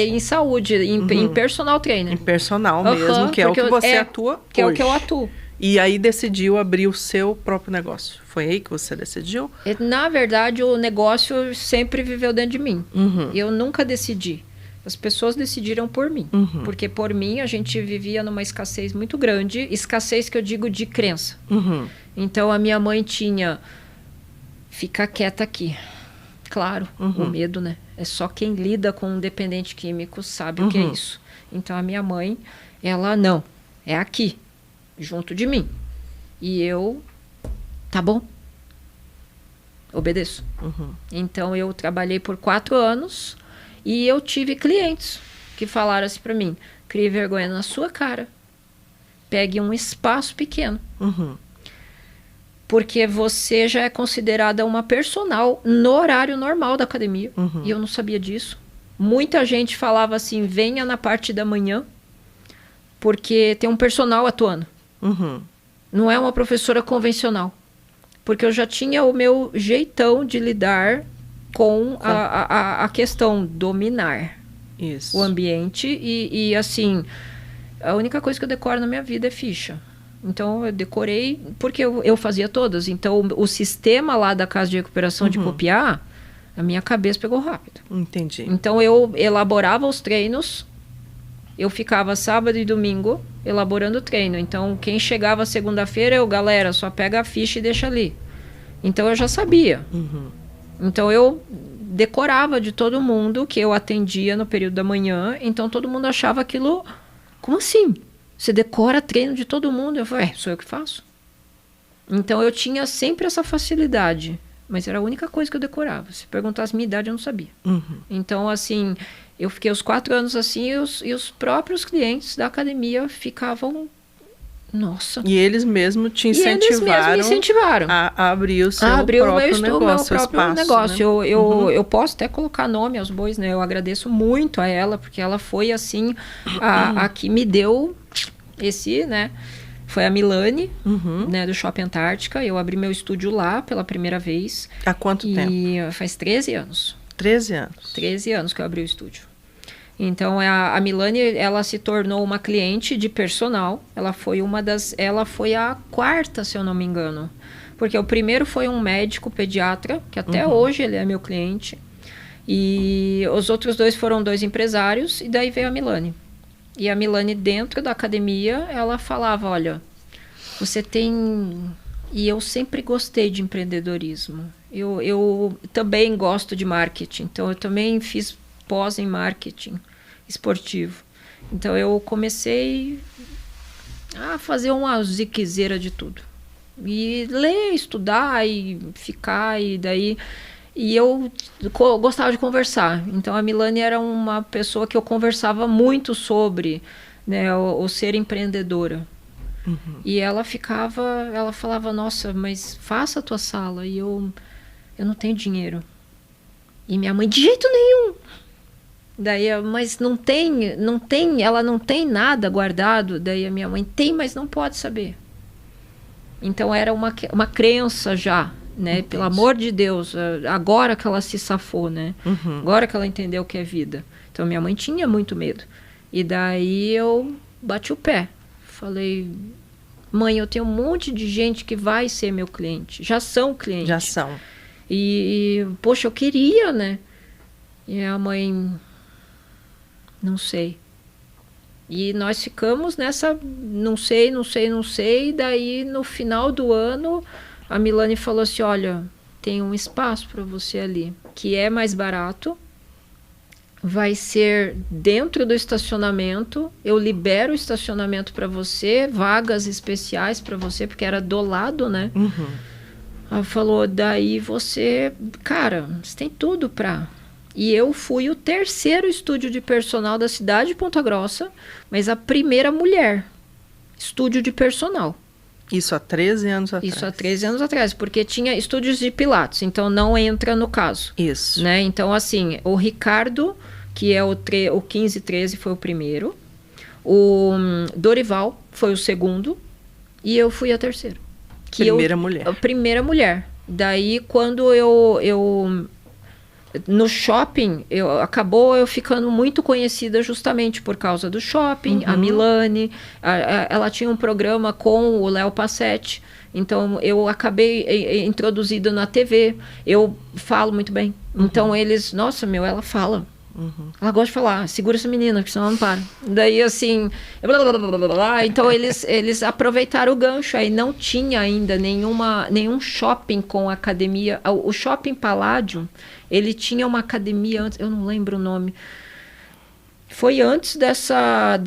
em saúde, em personal trainer. Em personal mesmo, que é o que você atua hoje. Que é o que eu atuo. E aí decidiu abrir o seu próprio negócio. Foi aí que você decidiu? Na verdade, o negócio sempre viveu dentro de mim. Eu nunca decidi. As pessoas decidiram por mim. Porque por mim a gente vivia numa escassez muito grande. Escassez que eu digo de crença. Então a minha mãe tinha... Fica quieta aqui. Claro, o medo, né? É só quem lida com um dependente químico sabe o que é isso. Então, a minha mãe, ela, não, é aqui, junto de mim. E eu, tá bom, obedeço. Então, eu trabalhei por 4 anos e eu tive clientes que falaram assim pra mim, crie vergonha na sua cara, pegue um espaço pequeno. Porque você já é considerada uma personal no horário normal da academia. E eu não sabia disso. Muita gente falava assim, venha na parte da manhã, porque tem um personal atuando. Não é uma professora convencional. Porque eu já tinha o meu jeitão de lidar com a questão dominar o ambiente. E assim, a única coisa que eu decoro na minha vida é ficha. Então, eu decorei porque eu fazia todas. Então, o sistema lá da casa de recuperação de copiar, a minha cabeça pegou rápido. Entendi. Então, eu elaborava os treinos, eu ficava sábado e domingo elaborando o treino. Então, quem chegava segunda-feira, galera, só pega a ficha e deixa ali. Então, eu já sabia. Então, eu decorava de todo mundo que eu atendia no período da manhã. Então, todo mundo achava aquilo, como assim? Você decora treino de todo mundo. Eu falei, sou eu que faço. Então, eu tinha sempre essa facilidade. Mas era a única coisa que eu decorava. Se perguntasse minha idade, eu não sabia. Então, assim, eu fiquei os 4 anos assim e os próprios clientes da academia ficavam... Nossa. E eles mesmos te incentivaram, a abrir o seu próprio negócio. Né? Eu posso até colocar nome aos bois, né? Eu agradeço muito a ela, porque ela foi, assim, a que me deu esse, né? Foi a Milane, né, do Shopping Antártica. Eu abri meu estúdio lá pela primeira vez. Há quanto tempo? Faz 13 anos. 13 anos? 13 anos que eu abri o estúdio. Então, a Milane, ela se tornou uma cliente de personal. Ela foi a 4ª, se eu não me engano. Porque o primeiro foi um médico pediatra, que até hoje ele é meu cliente. E os outros 2 foram 2 empresários, e daí veio a Milane. E a Milane, dentro da academia, ela falava, olha, você tem... E eu sempre gostei de empreendedorismo. Eu também gosto de marketing. Então, eu também fiz pós em marketing esportivo. Então, eu comecei a fazer uma ziquezeira de tudo. E ler, estudar, e ficar, e daí... E eu gostava de conversar. Então, a Milane era uma pessoa que eu conversava muito sobre, né, o ser empreendedora. E ela falava, nossa, mas faça a tua sala. E eu não tenho dinheiro. E minha mãe, de jeito nenhum. Daí, mas não tem, ela não tem nada guardado. Daí a minha mãe, tem, mas não pode saber. Então, era uma crença já. Né? Entendi. Pelo amor de Deus, agora que ela se safou, né? Agora que ela entendeu o que é vida. Então, minha mãe tinha muito medo. E daí eu bati o pé. Falei, mãe, eu tenho um monte de gente que vai ser meu cliente. Já são clientes. Já são. E poxa, eu queria, né? E a mãe, não sei. E nós ficamos nessa, não sei. E daí, no final do ano... A Milane falou assim, olha, tem um espaço para você ali, que é mais barato, vai ser dentro do estacionamento, eu libero o estacionamento para você, vagas especiais para você, porque era do lado, né? Ela falou, daí você, cara, você tem tudo para... E eu fui o 3º estúdio de personal da cidade de Ponta Grossa, mas a primeira mulher estúdio de personal. Isso há 13 anos atrás. Isso há 13 anos atrás, porque tinha estúdios de Pilates, então não entra no caso. Isso. Né? Então, assim, o Ricardo, que é o 1513, foi o primeiro. O Dorival foi o segundo. E eu fui a 3ª. Mulher. A primeira mulher. Daí, quando eu no shopping, acabou eu ficando muito conhecida justamente por causa do shopping. A Milane, ela tinha um programa com o Léo Passetti, então eu acabei introduzida na TV. Eu falo muito bem. Então eles, nossa, ela fala. Ela gosta de falar, segura essa menina, porque senão ela não para. Daí, assim, então eles aproveitaram o gancho. Aí não tinha ainda nenhum shopping com academia. O Shopping Paládio, ele tinha uma academia antes, eu não lembro o nome. Foi antes dessa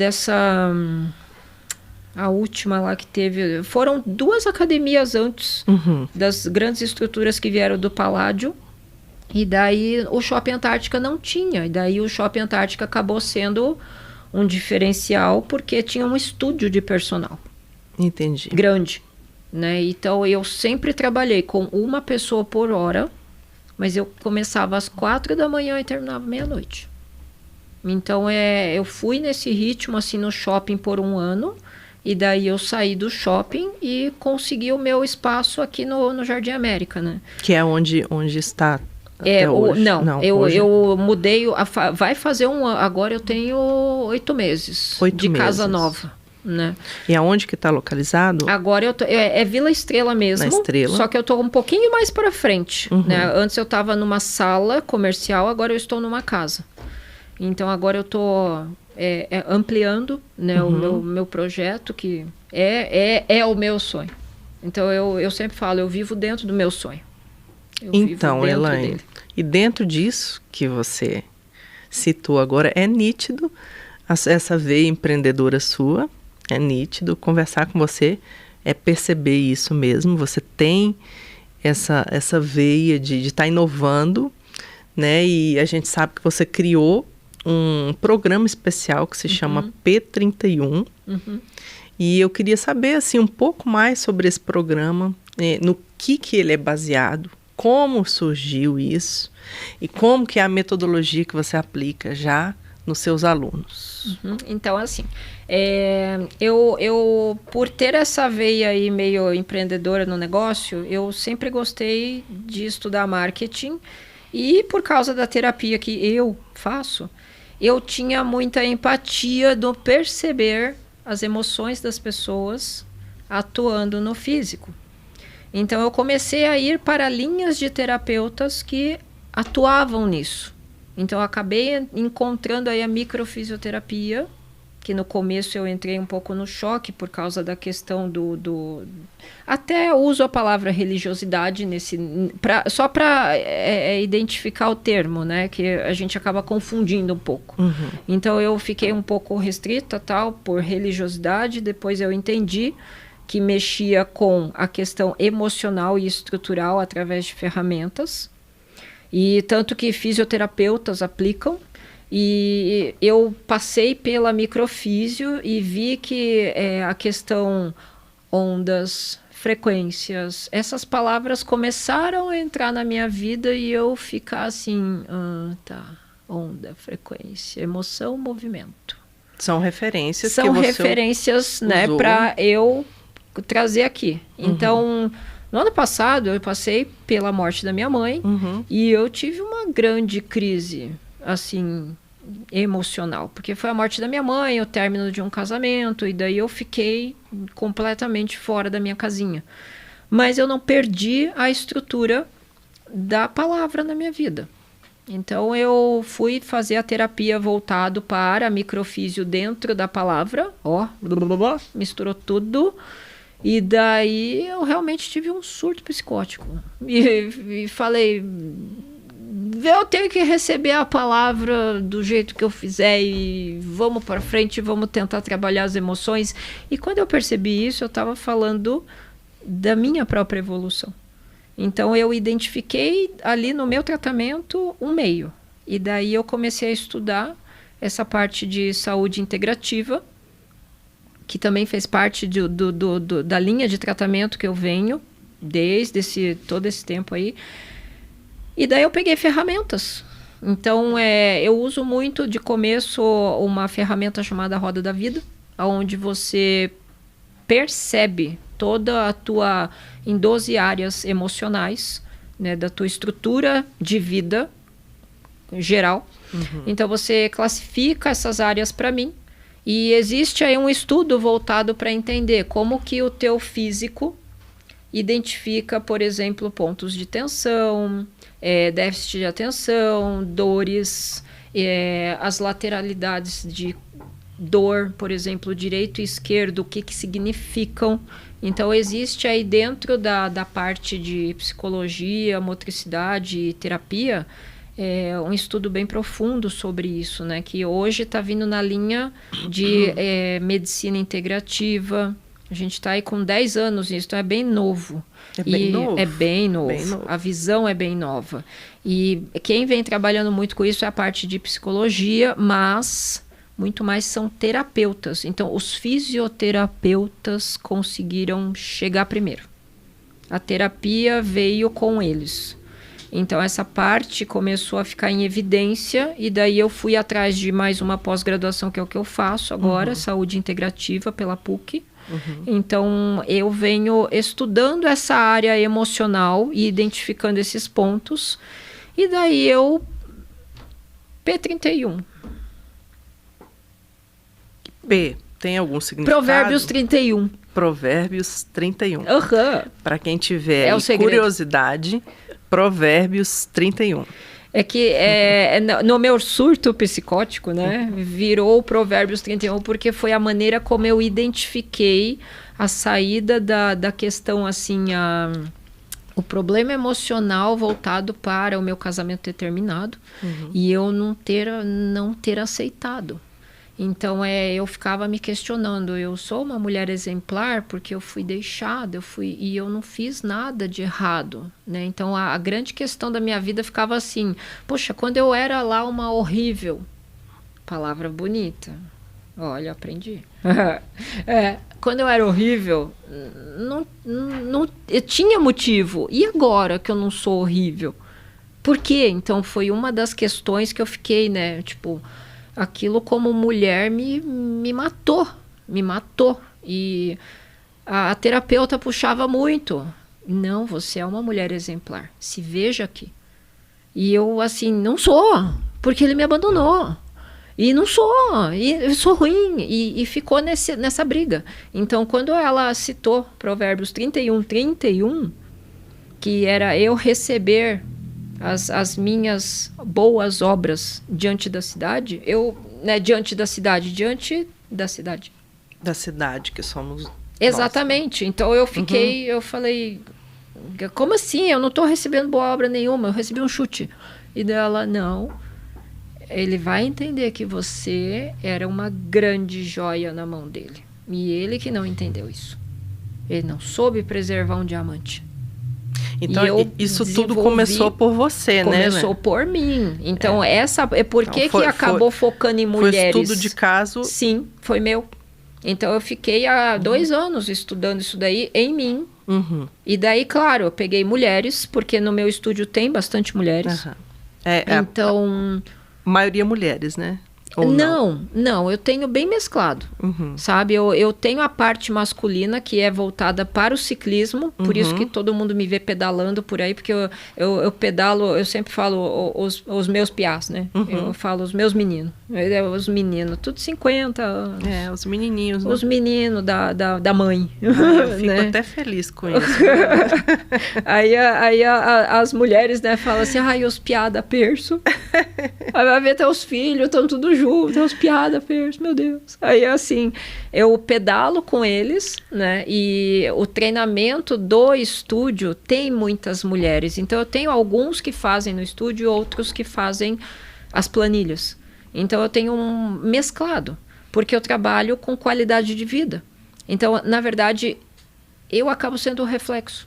a última lá que teve. Foram 2 academias antes das grandes estruturas que vieram do Paládio. E daí o Shopping Antártica não tinha. E daí o Shopping Antártica acabou sendo um diferencial porque tinha um estúdio de personal. Entendi. Grande. Né? Então eu sempre trabalhei com uma pessoa por hora, mas eu começava às 4 da manhã e terminava meia-noite. Então eu fui nesse ritmo assim no shopping por 1 ano. E daí eu saí do shopping e consegui o meu espaço aqui no Jardim América, né? Que é onde está até hoje. Eu mudei, vai fazer agora eu tenho 8 meses de casa nova, né? E aonde que está localizado? Agora é Vila Estrela mesmo, na Estrela. Só que eu estou um pouquinho mais para frente, né? Antes eu estava numa sala comercial, agora eu estou numa casa. Então agora eu estou ampliando, né, o meu projeto, que é o meu sonho. Então eu sempre falo, eu vivo dentro do meu sonho. Então, Elaine, e dentro disso que você citou agora, é nítido essa veia empreendedora sua, é nítido conversar com você, é perceber isso mesmo, você tem essa veia de estar inovando, né, e a gente sabe que você criou um programa especial que se chama P31, e eu queria saber assim, um pouco mais sobre esse programa, no que ele é baseado, como surgiu isso e como que é a metodologia que você aplica já nos seus alunos. Então, assim, eu por ter essa veia aí meio empreendedora no negócio, eu sempre gostei de estudar marketing e por causa da terapia que eu faço, eu tinha muita empatia do perceber as emoções das pessoas atuando no físico. Então eu comecei a ir para linhas de terapeutas que atuavam nisso. Então eu acabei encontrando aí a microfisioterapia, que no começo eu entrei um pouco no choque por causa da questão até uso a palavra religiosidade só para identificar o termo, né, que a gente acaba confundindo um pouco. Então eu fiquei um pouco restrita por religiosidade, depois eu entendi que mexia com a questão emocional e estrutural através de ferramentas, e tanto que fisioterapeutas aplicam. E eu passei pela microfísio e vi que a questão ondas, frequências, essas palavras começaram a entrar na minha vida e eu ficar assim, onda, frequência, emoção, movimento. São referências que você referências, né, para eu trazer aqui. Então, no ano passado eu passei pela morte da minha mãe e eu tive uma grande crise assim, emocional, porque foi a morte da minha mãe, o término de um casamento, e daí eu fiquei completamente fora da minha casinha. Mas eu não perdi a estrutura da palavra na minha vida. Então eu fui fazer a terapia voltado para a microfísio dentro da palavra, misturou tudo, e daí eu realmente tive um surto psicótico. E falei, eu tenho que receber a palavra do jeito que eu fizer e vamos para frente, vamos tentar trabalhar as emoções. E quando eu percebi isso, eu estava falando da minha própria evolução. Então eu identifiquei ali no meu tratamento um meio. E daí eu comecei a estudar essa parte de saúde integrativa, que também fez parte da linha de tratamento que eu venho desde todo esse tempo aí. E daí eu peguei ferramentas. Então, eu uso muito de começo uma ferramenta chamada Roda da Vida, onde você percebe toda a tua, em 12 áreas emocionais, né, da tua estrutura de vida geral. Então, você classifica essas áreas para mim. E existe aí um estudo voltado para entender como que o teu físico identifica, por exemplo, pontos de tensão, déficit de atenção, dores, as lateralidades de dor, por exemplo, direito e esquerdo, o que significam. Então, existe aí dentro da parte de psicologia, motricidade e terapia, um estudo bem profundo sobre isso, né? Que hoje está vindo na linha de medicina integrativa. A gente está aí com 10 anos nisso, então é bem novo. É bem novo. É bem novo. A visão é bem nova. E quem vem trabalhando muito com isso é a parte de psicologia, mas muito mais são terapeutas. Então, os fisioterapeutas conseguiram chegar primeiro. A terapia veio com eles. Então, essa parte começou a ficar em evidência e daí eu fui atrás de mais uma pós-graduação, que é o que eu faço agora, Saúde Integrativa pela PUC. Então, eu venho estudando essa área emocional e identificando esses pontos. E daí eu... P31. P, tem algum significado? Provérbios 31. Provérbios 31. Para quem tiver curiosidade, Provérbios 31. É que no meu surto psicótico, né, virou o Provérbios 31, porque foi a maneira como eu identifiquei a saída da questão, assim, o problema emocional voltado para o meu casamento ter terminado e eu não ter aceitado. Então, eu ficava me questionando, eu sou uma mulher exemplar porque eu fui deixada, e eu não fiz nada de errado, né? Então, a grande questão da minha vida ficava assim, poxa, quando eu era lá uma horrível, palavra bonita, olha, aprendi. Quando eu era horrível, eu tinha motivo, e agora que eu não sou horrível? Por quê? Então, foi uma das questões que eu fiquei, né, tipo... Aquilo como mulher me matou. E a terapeuta puxava muito. Não, você é uma mulher exemplar. Se veja aqui. E eu, assim, não sou. Porque ele me abandonou. E não sou. E eu sou ruim. E ficou nessa briga. Então, quando ela citou Provérbios 31, que era eu receber... As minhas boas obras diante da cidade, diante da cidade. Da cidade que somos. Exatamente. Nós. Então eu fiquei, eu falei, como assim? Eu não estou recebendo boa obra nenhuma, eu recebi um chute. E dela, não. Ele vai entender que você era uma grande joia na mão dele. E ele que não entendeu isso. Ele não soube preservar um diamante. Então, isso tudo começou por você, né? Começou por mim. Então, por que acabou focando em mulheres? Foi estudo de caso? Sim, foi meu. Então, eu fiquei há 2 anos estudando isso daí em mim. E daí, claro, eu peguei mulheres, porque no meu estúdio tem bastante mulheres. Então... Maioria mulheres, né? Não, eu tenho bem mesclado, sabe? Eu tenho a parte masculina que é voltada para o ciclismo, por isso que todo mundo me vê pedalando por aí, porque eu pedalo, eu sempre falo os meus piás, né? Eu falo os meus meninos, os meninos, tudo 50 anos. Os menininhos. Né? Os meninos da mãe. Eu fico até feliz com isso. aí as mulheres, né, falam assim, os piada perso. Aí vai ver teus filhos, estão tudo juntos. Tem uns piadas, meu Deus. Aí, assim, eu pedalo com eles, né? E o treinamento do estúdio tem muitas mulheres. Então, eu tenho alguns que fazem no estúdio, outros que fazem as planilhas. Então, eu tenho um mesclado, porque eu trabalho com qualidade de vida. Então, na verdade, eu acabo sendo o reflexo.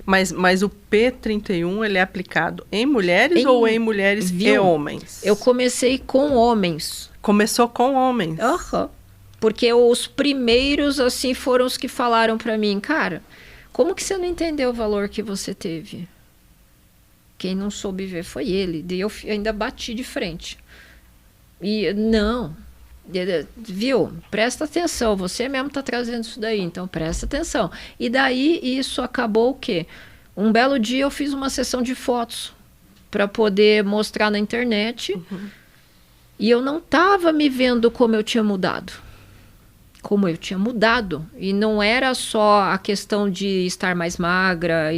Mas o P31, ele é aplicado em mulheres ou em mulheres e homens? Eu comecei com homens. Começou com homens? Porque os primeiros, assim, foram os que falaram pra mim, cara, como que você não entendeu o valor que você teve? Quem não soube ver foi ele. E eu ainda bati de frente. E, não... Viu? Presta atenção, você mesmo tá trazendo isso daí, então presta atenção. E daí isso acabou o quê? Um belo dia eu fiz uma sessão de fotos para poder mostrar na internet e eu não tava me vendo como eu tinha mudado. E não era só a questão de estar mais magra,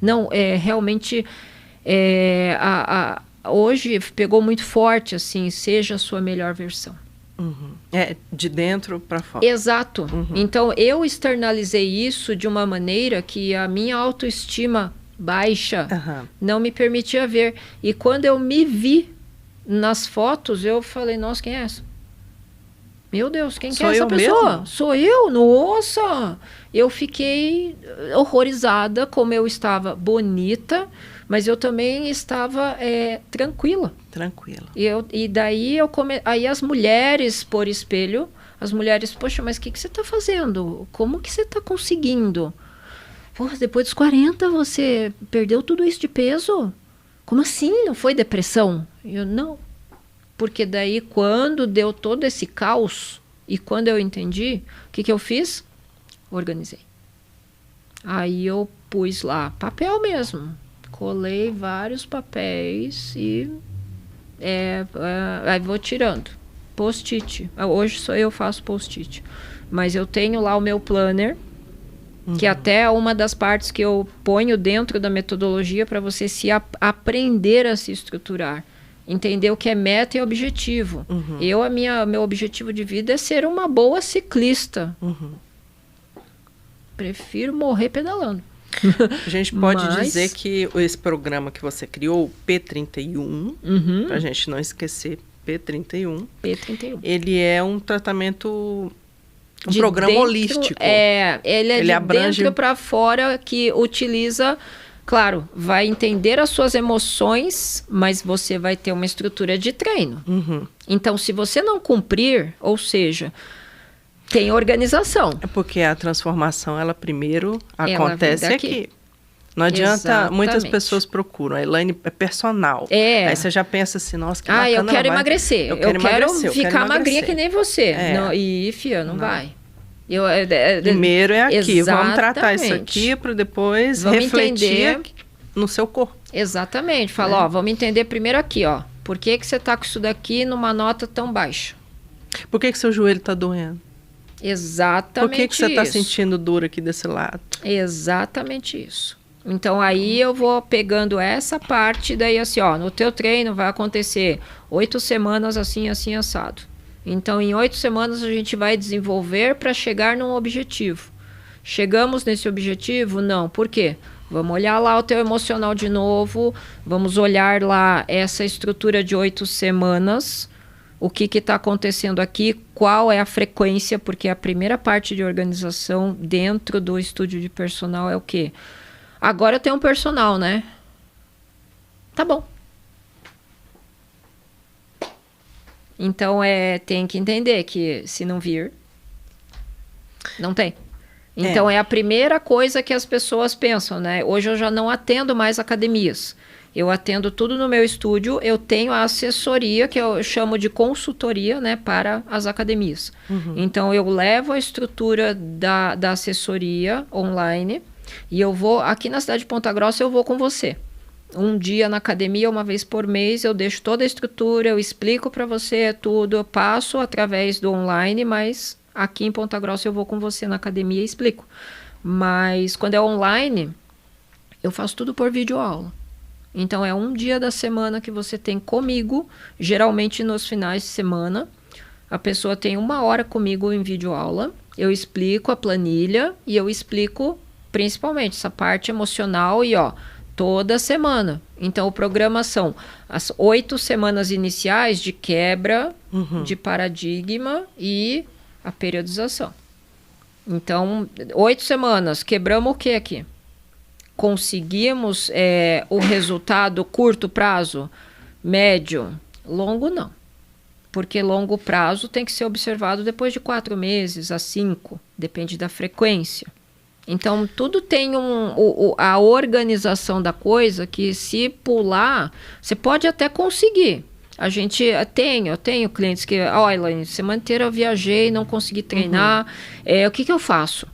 não, realmente hoje pegou muito forte, assim, seja a sua melhor versão. É de dentro para fora. Exato. Então, eu externalizei isso de uma maneira que a minha autoestima baixa não me permitia ver. E quando eu me vi nas fotos, eu falei, nossa, quem é essa? Meu Deus, quem que é essa pessoa? Mesmo? Sou eu? Nossa! Eu fiquei horrorizada como eu estava bonita, mas eu também estava tranquila. Tranquila. E daí aí as mulheres, por espelho, as mulheres, poxa, mas o que você está fazendo? Como que você está conseguindo? Porra, depois dos 40 você perdeu tudo isso de peso? Como assim? Não foi depressão? Eu, não. Porque daí, quando deu todo esse caos, e quando eu entendi, o que eu fiz? Organizei. Aí eu pus lá papel mesmo. Colei vários papéis e aí vou tirando. Post-it. Hoje só eu faço post-it. Mas eu tenho lá o meu planner, que até é uma das partes que eu ponho dentro da metodologia para você aprender a se estruturar. Entender o que é meta e objetivo. Meu objetivo de vida é ser uma boa ciclista. Prefiro morrer pedalando. A gente pode dizer que esse programa que você criou, o P31, para a gente não esquecer, P31, ele é um tratamento, um programa holístico. Ele é de abrange... dentro para fora, que utiliza... Claro, vai entender as suas emoções, mas você vai ter uma estrutura de treino. Então, se você não cumprir, ou seja, tem organização. É porque a transformação, ela primeiro acontece aqui. Não adianta, muitas pessoas procuram. A Elaine é personal. Aí você já pensa assim, nossa, que bacana. Eu quero emagrecer. Eu quero ficar magrinha que nem você. Não, filha, não vai. Primeiro é aqui, exatamente. Vamos tratar isso aqui para depois refletir no seu corpo. Exatamente, fala, vamos entender primeiro aqui, por que você está com isso daqui numa nota tão baixa? Por que seu joelho está doendo? Exatamente. Por que você está sentindo dor aqui desse lado? Exatamente isso. Então aí eu vou pegando essa parte, daí assim, no teu treino vai acontecer 8 semanas assim, assim, assado. Então, em 8 semanas, a gente vai desenvolver para chegar num objetivo. Chegamos nesse objetivo? Não. Por quê? Vamos olhar lá o teu emocional de novo, vamos olhar lá essa estrutura de 8 semanas, o que está acontecendo aqui, qual é a frequência, porque a primeira parte de organização dentro do estúdio de personal é o quê? Agora eu tenho um personal, né? Tá bom. Então, tem que entender que se não vir, não tem. Então, é a primeira coisa que as pessoas pensam, né? Hoje eu já não atendo mais academias. Eu atendo tudo no meu estúdio. Eu tenho a assessoria, que eu chamo de consultoria, né? Para as academias. Então, eu levo a estrutura da assessoria online e eu vou... Aqui na cidade de Ponta Grossa, eu vou com você. Um dia na academia, uma vez por mês, eu deixo toda a estrutura, eu explico para você tudo, eu passo através do online, mas aqui em Ponta Grossa eu vou com você na academia e explico. Mas quando é online, eu faço tudo por videoaula. Então é um dia da semana que você tem comigo, geralmente nos finais de semana. A pessoa tem 1 hora comigo em videoaula, eu explico a planilha e eu explico principalmente essa parte emocional e toda semana. Então, o programa são as 8 semanas iniciais de quebra de paradigma e a periodização. Então, 8 semanas, quebramos o que aqui? Conseguimos o resultado curto prazo, médio, longo não. Porque longo prazo tem que ser observado depois de 4 meses a 5, depende da frequência. Então, tudo tem a organização da coisa que se pular, você pode até conseguir. Eu tenho clientes que, Elaine, semana inteira eu viajei, não consegui treinar, o que eu faço?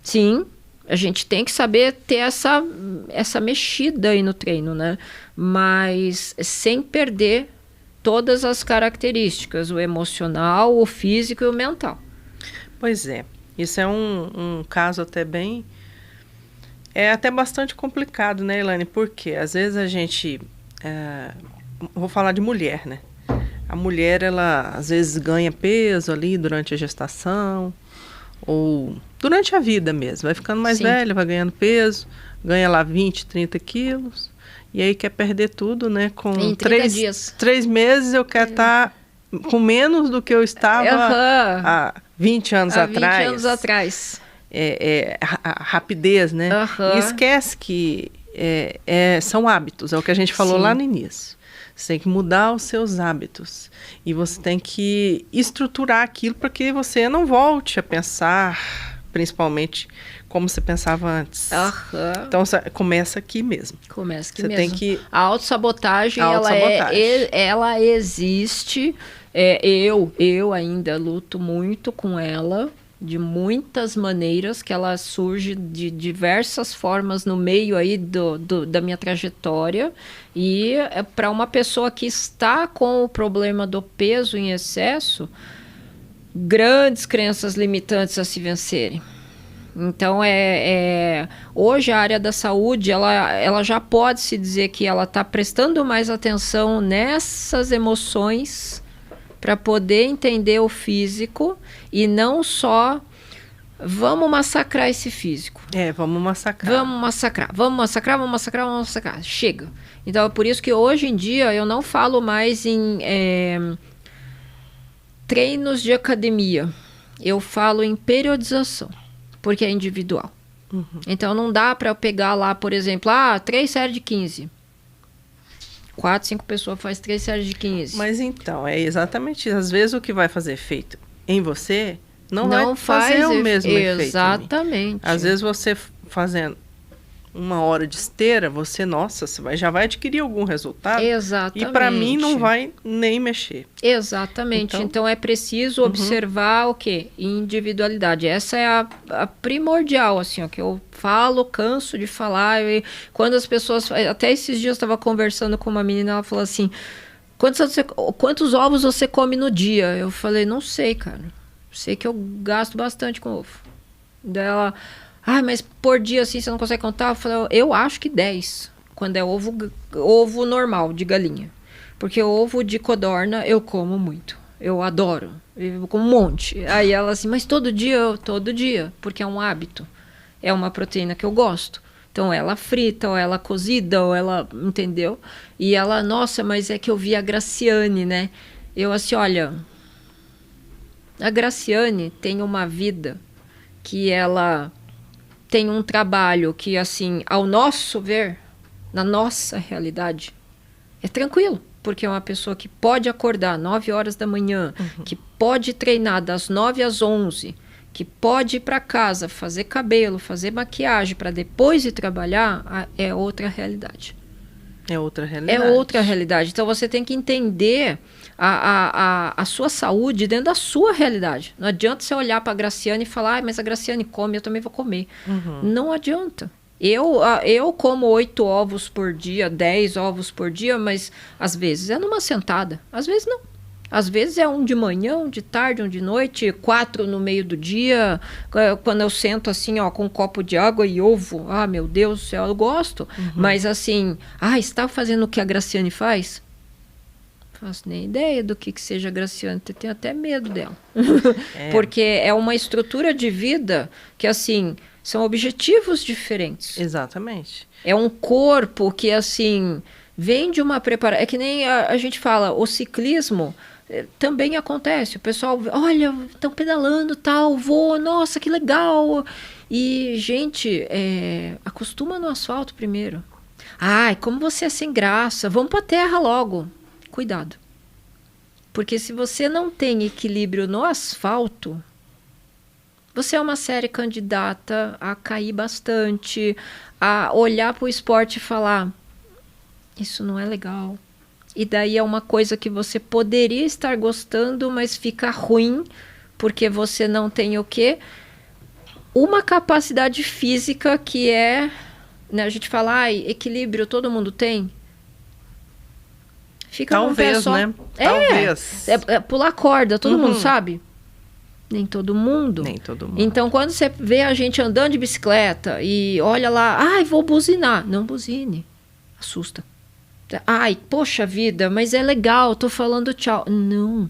Sim, a gente tem que saber ter essa mexida aí no treino, né? Mas sem perder todas as características, o emocional, o físico e o mental. Pois é. Isso é um caso até bem... É até bastante complicado, né, Elaine? Porque às vezes a gente vou falar de mulher, né? A mulher, ela às vezes ganha peso ali durante a gestação, ou durante a vida mesmo. Vai ficando mais velha, vai ganhando peso, ganha lá 20, 30 quilos, e aí quer perder tudo, né? Com em 30 dias. 3 meses eu quero estar com menos do que eu estava há 20 anos atrás. 20 anos atrás. A rapidez, né? E esquece que são hábitos, é o que a gente falou lá no início. Você tem que mudar os seus hábitos. E você tem que estruturar aquilo para que você não volte a pensar, principalmente, como você pensava antes. Então, começa aqui mesmo. Começa aqui você mesmo. Tem que... A autossabotagem, ela existe. Eu ainda luto muito com ela, de muitas maneiras, que ela surge de diversas formas no meio aí da minha trajetória. E para uma pessoa que está com o problema do peso em excesso, grandes crenças limitantes a se vencerem. Então, hoje a área da saúde, ela já pode se dizer que ela está prestando mais atenção nessas emoções para poder entender o físico e não só vamos massacrar esse físico. Vamos massacrar. Vamos massacrar. Chega. Então, é por isso que hoje em dia eu não falo mais em treinos de academia. Eu falo em periodização, porque é individual. Então, não dá para eu pegar lá, por exemplo, 3 séries de 15. 4, 5 pessoas faz 3 séries de 15. Mas então, é exatamente isso. Às vezes o que vai fazer efeito em você não vai fazer o mesmo efeito. Exatamente. Às vezes você fazendo 1 hora de esteira, você já vai adquirir algum resultado. Exatamente. E para mim não vai nem mexer. Exatamente. Então é preciso observar o quê? Individualidade. Essa é a primordial, assim, ó, que eu falo, canso de falar. Quando as pessoas... Até esses dias eu estava conversando com uma menina, ela falou assim, quantos ovos você come no dia? Eu falei, não sei, cara. Sei que eu gasto bastante com ovo. Daí ela... mas por dia assim você não consegue contar? Eu falei, eu acho que 10. Quando é ovo normal, de galinha. Porque ovo de codorna eu como muito. Eu adoro. Eu como um monte. Aí ela assim, mas todo dia? Todo dia. Porque é um hábito. É uma proteína que eu gosto. Então ela frita, ou ela cozida, ou ela... Entendeu? E ela, nossa, mas é que eu vi a Graciane, né? Eu assim, olha... A Graciane tem uma vida que ela... tem um trabalho que, assim, ao nosso ver, na nossa realidade, é tranquilo. Porque é uma pessoa que pode acordar 9 horas da manhã, que pode treinar das 9 às 11, que pode ir para casa, fazer cabelo, fazer maquiagem, para depois ir trabalhar, é outra realidade. É outra realidade. É outra realidade. Então, você tem que entender a sua saúde dentro da sua realidade. Não adianta você olhar para a Graciane e falar, mas a Graciane come, eu também vou comer. Não adianta. Eu como 8 ovos por dia, 10 ovos por dia, mas às vezes é numa sentada, às vezes não. Às vezes é um de manhã, um de tarde, um de noite, 4 no meio do dia, quando eu sento assim, ó, com um copo de água e ovo, meu Deus do céu, eu gosto. Mas assim, está fazendo o que a Graciane faz? Faço nem ideia do que seja a Graciane, tenho até medo dela. Porque é uma estrutura de vida que, assim, são objetivos diferentes. Exatamente. É um corpo que, assim, vem de uma preparação. É que nem a gente fala, o ciclismo também acontece. O pessoal, olha, estão pedalando, tal, vou, nossa, que legal. E, gente, acostuma no asfalto primeiro. Como você é sem graça, vamos para a terra logo. Cuidado. Porque se você não tem equilíbrio no asfalto, você é uma séria candidata a cair bastante, a olhar para o esporte e falar, isso não é legal. E daí é uma coisa que você poderia estar gostando, mas fica ruim, porque você não tem o quê? Uma capacidade física que é, né, a gente fala, equilíbrio todo mundo tem. Fica talvez, num pé só. Né? Talvez. Pular corda, todo mundo sabe? Nem todo mundo. Nem todo mundo. Então, quando você vê a gente andando de bicicleta e olha lá, vou buzinar. Não buzine. Assusta. Ai, poxa vida, mas é legal, tô falando tchau. Não,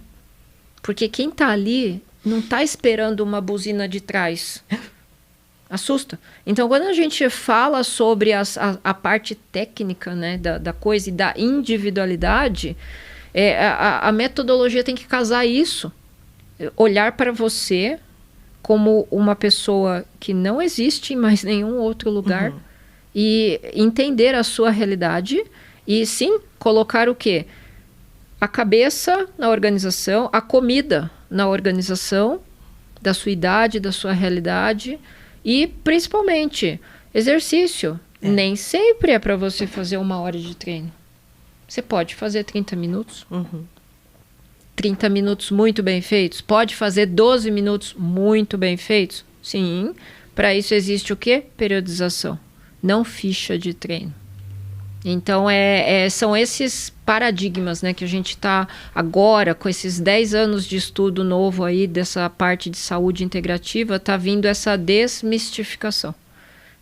porque quem tá ali não tá esperando uma buzina de trás. Assusta. Então, quando a gente fala sobre a parte técnica, né, da coisa e da individualidade, a metodologia tem que casar isso. Olhar para você como uma pessoa que não existe em mais nenhum outro lugar e entender a sua realidade e, sim, colocar o quê? A cabeça na organização, a comida na organização da sua idade, da sua realidade e, principalmente, exercício. Nem sempre é para você fazer 1 hora de treino. Você pode fazer 30 minutos. 30 minutos muito bem feitos. Pode fazer 12 minutos muito bem feitos. Sim. Para isso existe o quê? Periodização. Não ficha de treino. Então, são esses paradigmas, né, que a gente está agora, com esses 10 anos de estudo novo aí, dessa parte de saúde integrativa, está vindo essa desmistificação.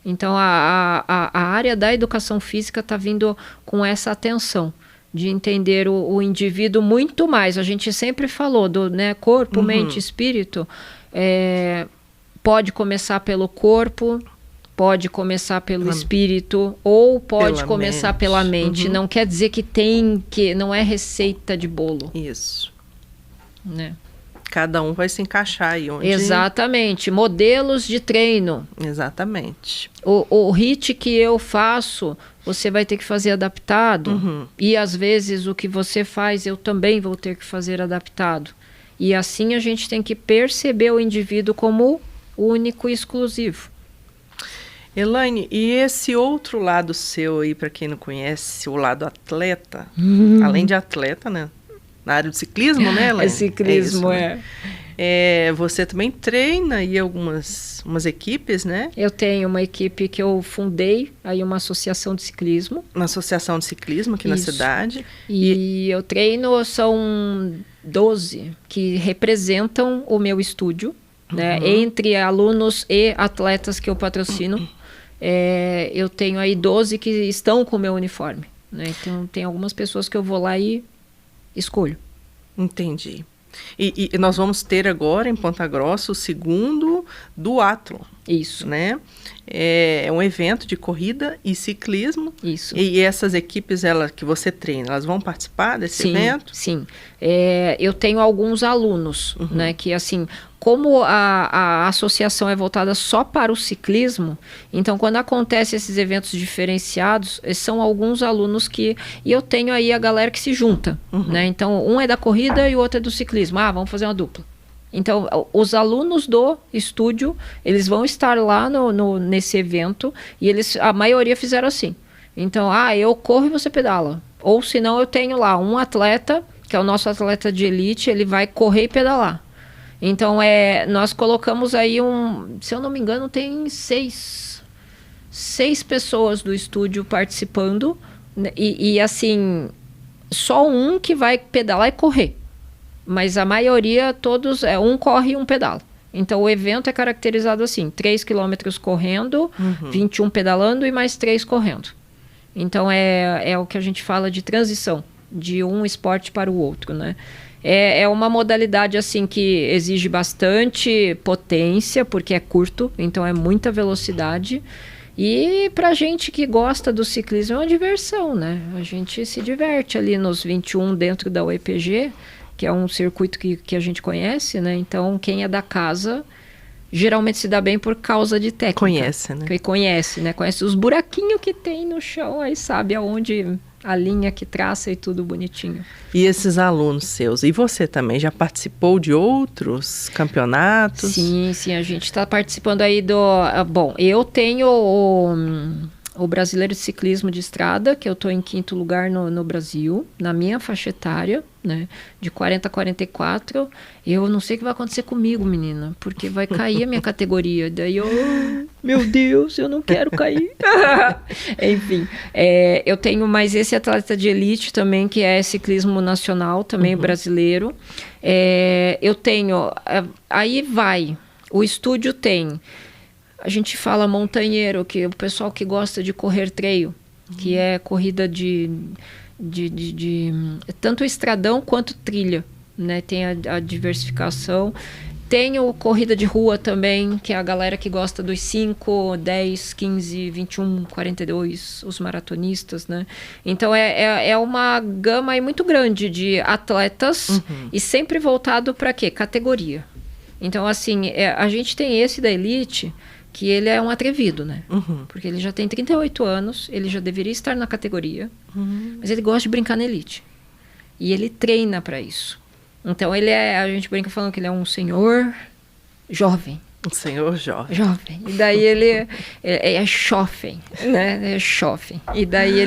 Então, a área da educação física está vindo com essa atenção de entender o indivíduo muito mais. A gente sempre falou do, né, corpo, mente, espírito. Pode começar pelo corpo, pode começar pelo espírito ou pode começar pela mente. Não quer dizer que não é receita de bolo. Isso. Né? Cada um vai se encaixar aí onde... Exatamente. Modelos de treino. Exatamente. O HIIT que eu faço, você vai ter que fazer adaptado. E às vezes o que você faz, eu também vou ter que fazer adaptado. E assim a gente tem que perceber o indivíduo como único e exclusivo. Elaine, e esse outro lado seu aí, para quem não conhece, o lado atleta, além de atleta, né? Na área do ciclismo, né, Elaine? Ciclismo, né? Você também treina aí umas equipes, né? Eu tenho uma equipe que eu fundei, aí uma associação de ciclismo. Uma associação de ciclismo aqui na cidade. E eu treino, são 12 que representam o meu estúdio, né? Entre alunos e atletas que eu patrocino. Eu tenho aí 12 que estão com o meu uniforme, né? Então tem algumas pessoas que eu vou lá e escolho. Entendi. E nós vamos ter agora em Ponta Grossa o segundo duatlon. Isso. Né? É um evento de corrida e ciclismo. Isso. E essas equipes que você treina, elas vão participar desse evento? Sim. Eu tenho alguns alunos, né, que assim, como a associação é voltada só para o ciclismo, então quando acontece esses eventos diferenciados, são alguns alunos e eu tenho aí a galera que se junta, né? Então um é da corrida e o outro é do ciclismo. Vamos fazer uma dupla. Então, os alunos do estúdio, eles vão estar lá nesse evento e a maioria fizeram assim. Então, eu corro e você pedala. Ou senão eu tenho lá um atleta, que é o nosso atleta de elite, ele vai correr e pedalar. Então, nós colocamos aí se eu não me engano, tem seis pessoas do estúdio participando. E assim, só um que vai pedalar e correr. Mas a maioria, todos, um corre e um pedala. Então, o evento é caracterizado assim, 3 quilômetros correndo, 21 pedalando e mais 3 correndo. Então, é o que a gente fala de transição, de um esporte para o outro, né? É uma modalidade, assim, que exige bastante potência, porque é curto, então é muita velocidade. E pra gente que gosta do ciclismo, é uma diversão, né? A gente se diverte ali nos 21 dentro da UEPG, que é um circuito que a gente conhece, né? Então, quem é da casa geralmente se dá bem por causa de técnica. Conhece, né? Conhece, né? Conhece os buraquinhos que tem no chão, aí sabe aonde a linha que traça e tudo bonitinho. E esses alunos seus, e você também já participou de outros campeonatos? Sim, a gente está participando aí bom, eu tenho o Brasileiro de Ciclismo de Estrada, que eu estou em 5º lugar no Brasil, na minha faixa etária, né, de 40 a 44. Eu não sei o que vai acontecer comigo, menina, porque vai cair a minha categoria. Daí meu Deus, eu não quero cair. Enfim, eu tenho mais esse atleta de elite também, que é ciclismo nacional, também brasileiro. Eu tenho, aí o estúdio tem... A gente fala montanheiro, que o pessoal que gosta de correr trail. que é corrida de tanto estradão quanto trilha, né? Tem a diversificação. Tem o corrida de rua também, que é a galera que gosta dos 5, 10, 15, 21, 42, os maratonistas, né? Então é uma gama aí muito grande de atletas e sempre voltado para quê? Categoria. Então, assim, a gente tem esse da elite, que ele é um atrevido, né? Porque ele já tem 38 anos, ele já deveria estar na categoria, mas ele gosta de brincar na elite. E ele treina para isso. Então, a gente brinca falando que ele é um senhor jovem. Um senhor jovem. Jovem. E daí ele é jovem, né? É jovem. E daí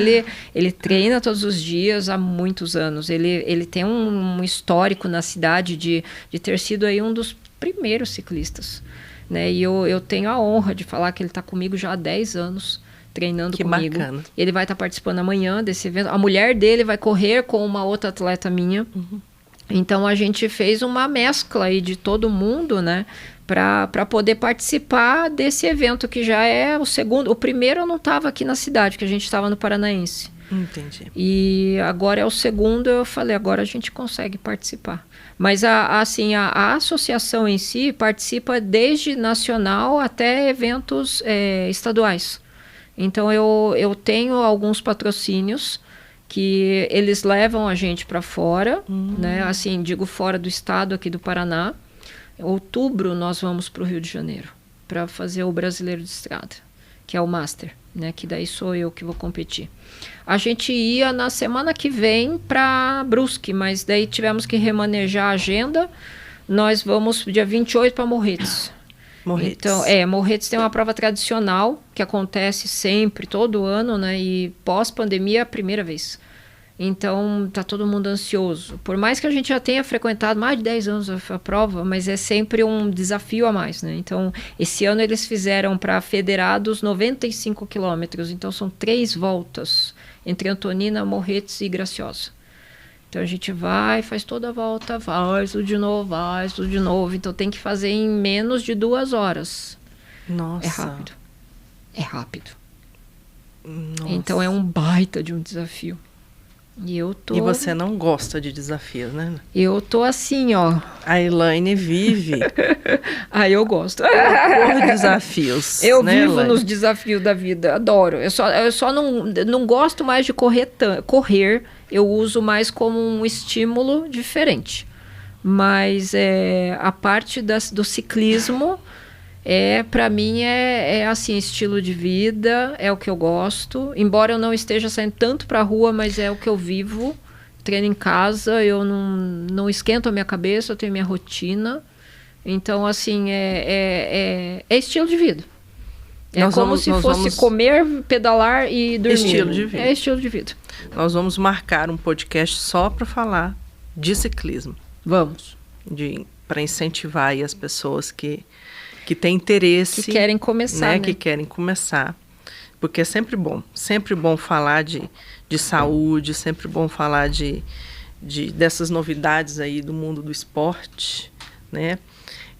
ele treina todos os dias há muitos anos. Ele tem um histórico na cidade de ter sido aí um dos primeiros ciclistas, né? E eu tenho a honra de falar que ele está comigo já há 10 anos, treinando comigo. Bacana. Ele vai estar participando amanhã desse evento. A mulher dele vai correr com uma outra atleta minha. Então, a gente fez uma mescla aí de todo mundo, né? Para poder participar desse evento, que já é o segundo. O primeiro eu não estava aqui na cidade, que a gente estava no Paranaense. Entendi. E agora é o segundo, eu falei, agora a gente consegue participar. Mas a associação em si participa desde nacional até eventos estaduais. Então, eu tenho alguns patrocínios que eles levam a gente para fora, né? Assim, digo fora do estado aqui do Paraná. Em outubro nós vamos para o Rio de Janeiro para fazer o Brasileiro de Estrada, que é o Master, né? Que daí sou eu que vou competir. A gente ia na semana que vem para Brusque, mas daí tivemos que remanejar a agenda. Nós vamos dia 28 para Morretes. Morretes. Então, Morretes tem uma prova tradicional que acontece sempre, todo ano, né? E pós-pandemia é a primeira vez. Então, tá todo mundo ansioso. Por mais que a gente já tenha frequentado mais de 10 anos a prova, mas é sempre um desafio a mais, né? Então, esse ano eles fizeram para federados 95 quilômetros. Então, são 3 voltas entre Antonina, Morretes e Graciosa. Então, a gente vai, faz toda a volta, vai tudo de novo. Então, tem que fazer em menos de 2 horas. Nossa. É rápido. É rápido. Nossa. Então, é um baita de um desafio. E você não gosta de desafios, né? Eu tô assim, ó. A Elaine vive. Eu gosto. Por desafios. Eu né, vivo Elaine? nos desafios da vida, adoro. Eu só não gosto mais de correr. Eu uso mais como um estímulo diferente. Mas a parte do ciclismo, para mim, é assim, estilo de vida, é o que eu gosto. Embora eu não esteja saindo tanto para a rua, mas é o que eu vivo. Treino em casa, eu não esquento a minha cabeça, eu tenho minha rotina. Então, assim, é estilo de vida. Se fosse comer, pedalar e dormir. Estilo de vida. É estilo de vida. Nós vamos marcar um podcast só para falar de ciclismo. Vamos. Para incentivar aí as pessoas que têm interesse. Que querem começar, né? Que querem começar. Porque é sempre bom falar de saúde, sempre bom falar dessas novidades aí do mundo do esporte, né?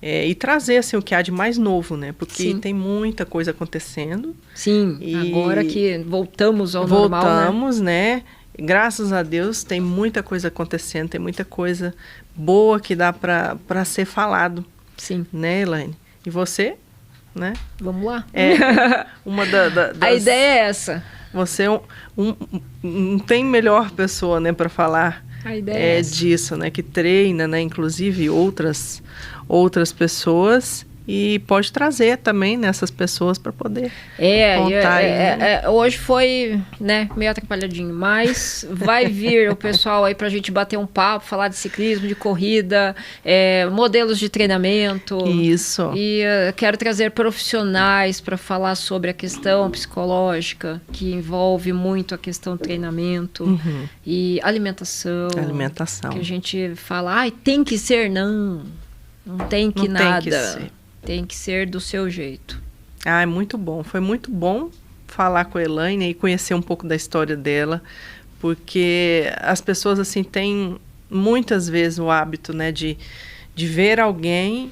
E trazer assim, o que há de mais novo, né? Porque Sim. tem muita coisa acontecendo. Sim, agora que voltamos ao normal, Voltamos, né? Graças a Deus tem muita coisa acontecendo, tem muita coisa boa que dá para ser falado. Sim. Né, Elaine? E você, né? Vamos lá. Uma das... A ideia é essa. Você não tem melhor pessoa, né, para falar a ideia é disso, né? Que treina, né? Inclusive outras pessoas. E pode trazer também nessas pessoas para poder contar aí, né? Hoje foi, né, meio atrapalhadinho, mas vai vir o pessoal aí para a gente bater um papo, falar de ciclismo, de corrida, modelos de treinamento. Isso. E quero trazer profissionais para falar sobre a questão psicológica, que envolve muito a questão do treinamento e alimentação. Alimentação. Que a gente fala, tem que ser, não tem que nada. Tem que ser. Tem que ser do seu jeito. É muito bom. Foi muito bom falar com a Elaine e conhecer um pouco da história dela, porque as pessoas assim têm muitas vezes o hábito, né, de ver alguém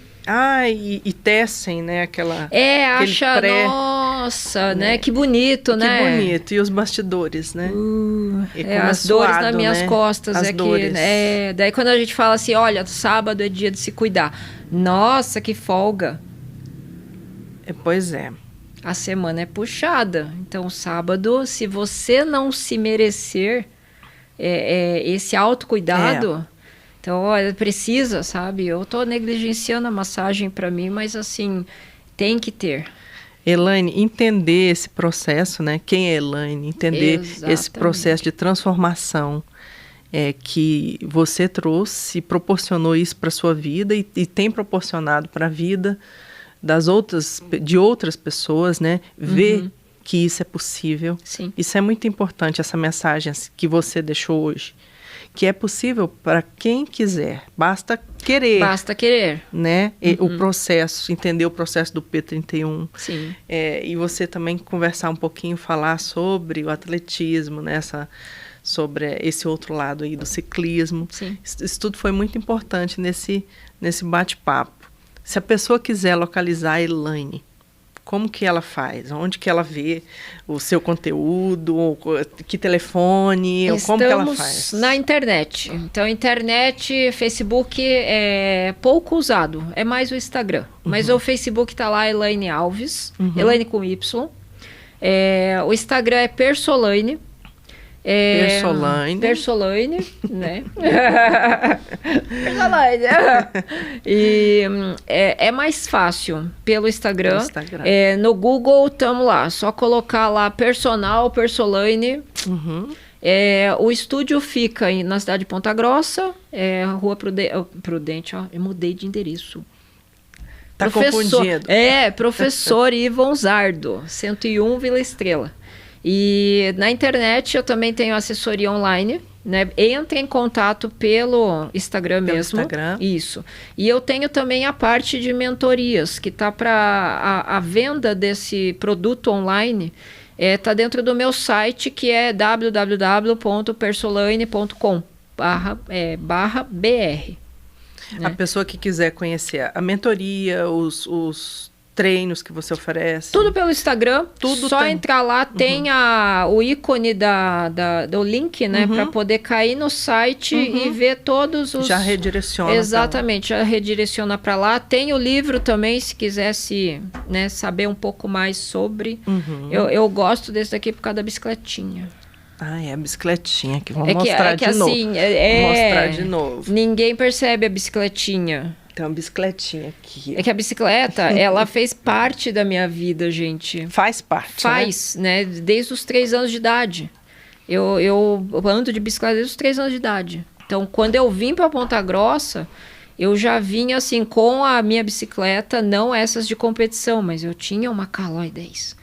e tecem, né, acha, Nossa, né? Que bonito, né? Que bonito. E os bastidores, né? As dores nas minhas costas. As dores. Daí quando a gente fala assim, olha, sábado é dia de se cuidar. Nossa, que folga. Pois é. A semana é puxada. Então, sábado, se você não se merecer esse autocuidado... Então, olha, precisa, sabe? Eu tô negligenciando a massagem para mim, mas assim, tem que ter. Elaine, entender esse processo, né? Quem é Elaine? Entender esse processo de transformação que você trouxe e proporcionou isso para sua vida e tem proporcionado para a vida de outras pessoas, né? Ver que isso é possível. Sim. Isso é muito importante, essa mensagem que você deixou hoje. Que é possível para quem quiser, basta querer. Basta querer. Né? O processo, entender o processo do P31. Sim. E você também conversar um pouquinho, falar sobre o atletismo, né? Sobre esse outro lado aí do ciclismo. Sim. Isso tudo foi muito importante nesse bate-papo. Se a pessoa quiser localizar a Elaine, como que ela faz? Onde que ela vê o seu conteúdo? Que telefone? Como que ela faz? Estamos na internet. Então, internet, Facebook é pouco usado. É mais o Instagram. Mas o Facebook tá lá, Elaine Alves. Elaine com Y. O Instagram é Persolaine. Persolaine, né? Persolaine. E é mais fácil pelo Instagram. No Google, estamos lá. Só colocar lá Persolaine. O estúdio fica na cidade de Ponta Grossa, Rua Prudente. Ó, eu mudei de endereço. Tá confundindo. Professor Ivon Zardo, 101 Vila Estrela. E na internet eu também tenho assessoria online, né? Entra em contato pelo Instagram mesmo. Isso. E eu tenho também a parte de mentorias, que tá para a venda desse produto online. Tá dentro do meu site, que é www.persolaine.com/br. Né? A pessoa que quiser conhecer a mentoria, os treinos que você oferece. Tudo pelo Instagram. Só entrar lá, tem o ícone do link, né? Para poder cair no site e ver todos os... Já redireciona. Exatamente, já redireciona para lá. Tem o livro também, se quisesse, né, saber um pouco mais sobre. Eu gosto desse daqui por causa da bicicletinha. A bicicletinha que vamos mostrar de novo. Assim, vou mostrar de novo. Ninguém percebe a bicicletinha. Tem uma bicicletinha aqui. É que a bicicleta, ela fez parte da minha vida, gente. Faz parte, né? Desde os 3 anos de idade. Eu ando de bicicleta desde os 3 anos de idade. Então, quando eu vim para Ponta Grossa, eu já vinha assim com a minha bicicleta, não essas de competição, mas eu tinha uma Caloi 10.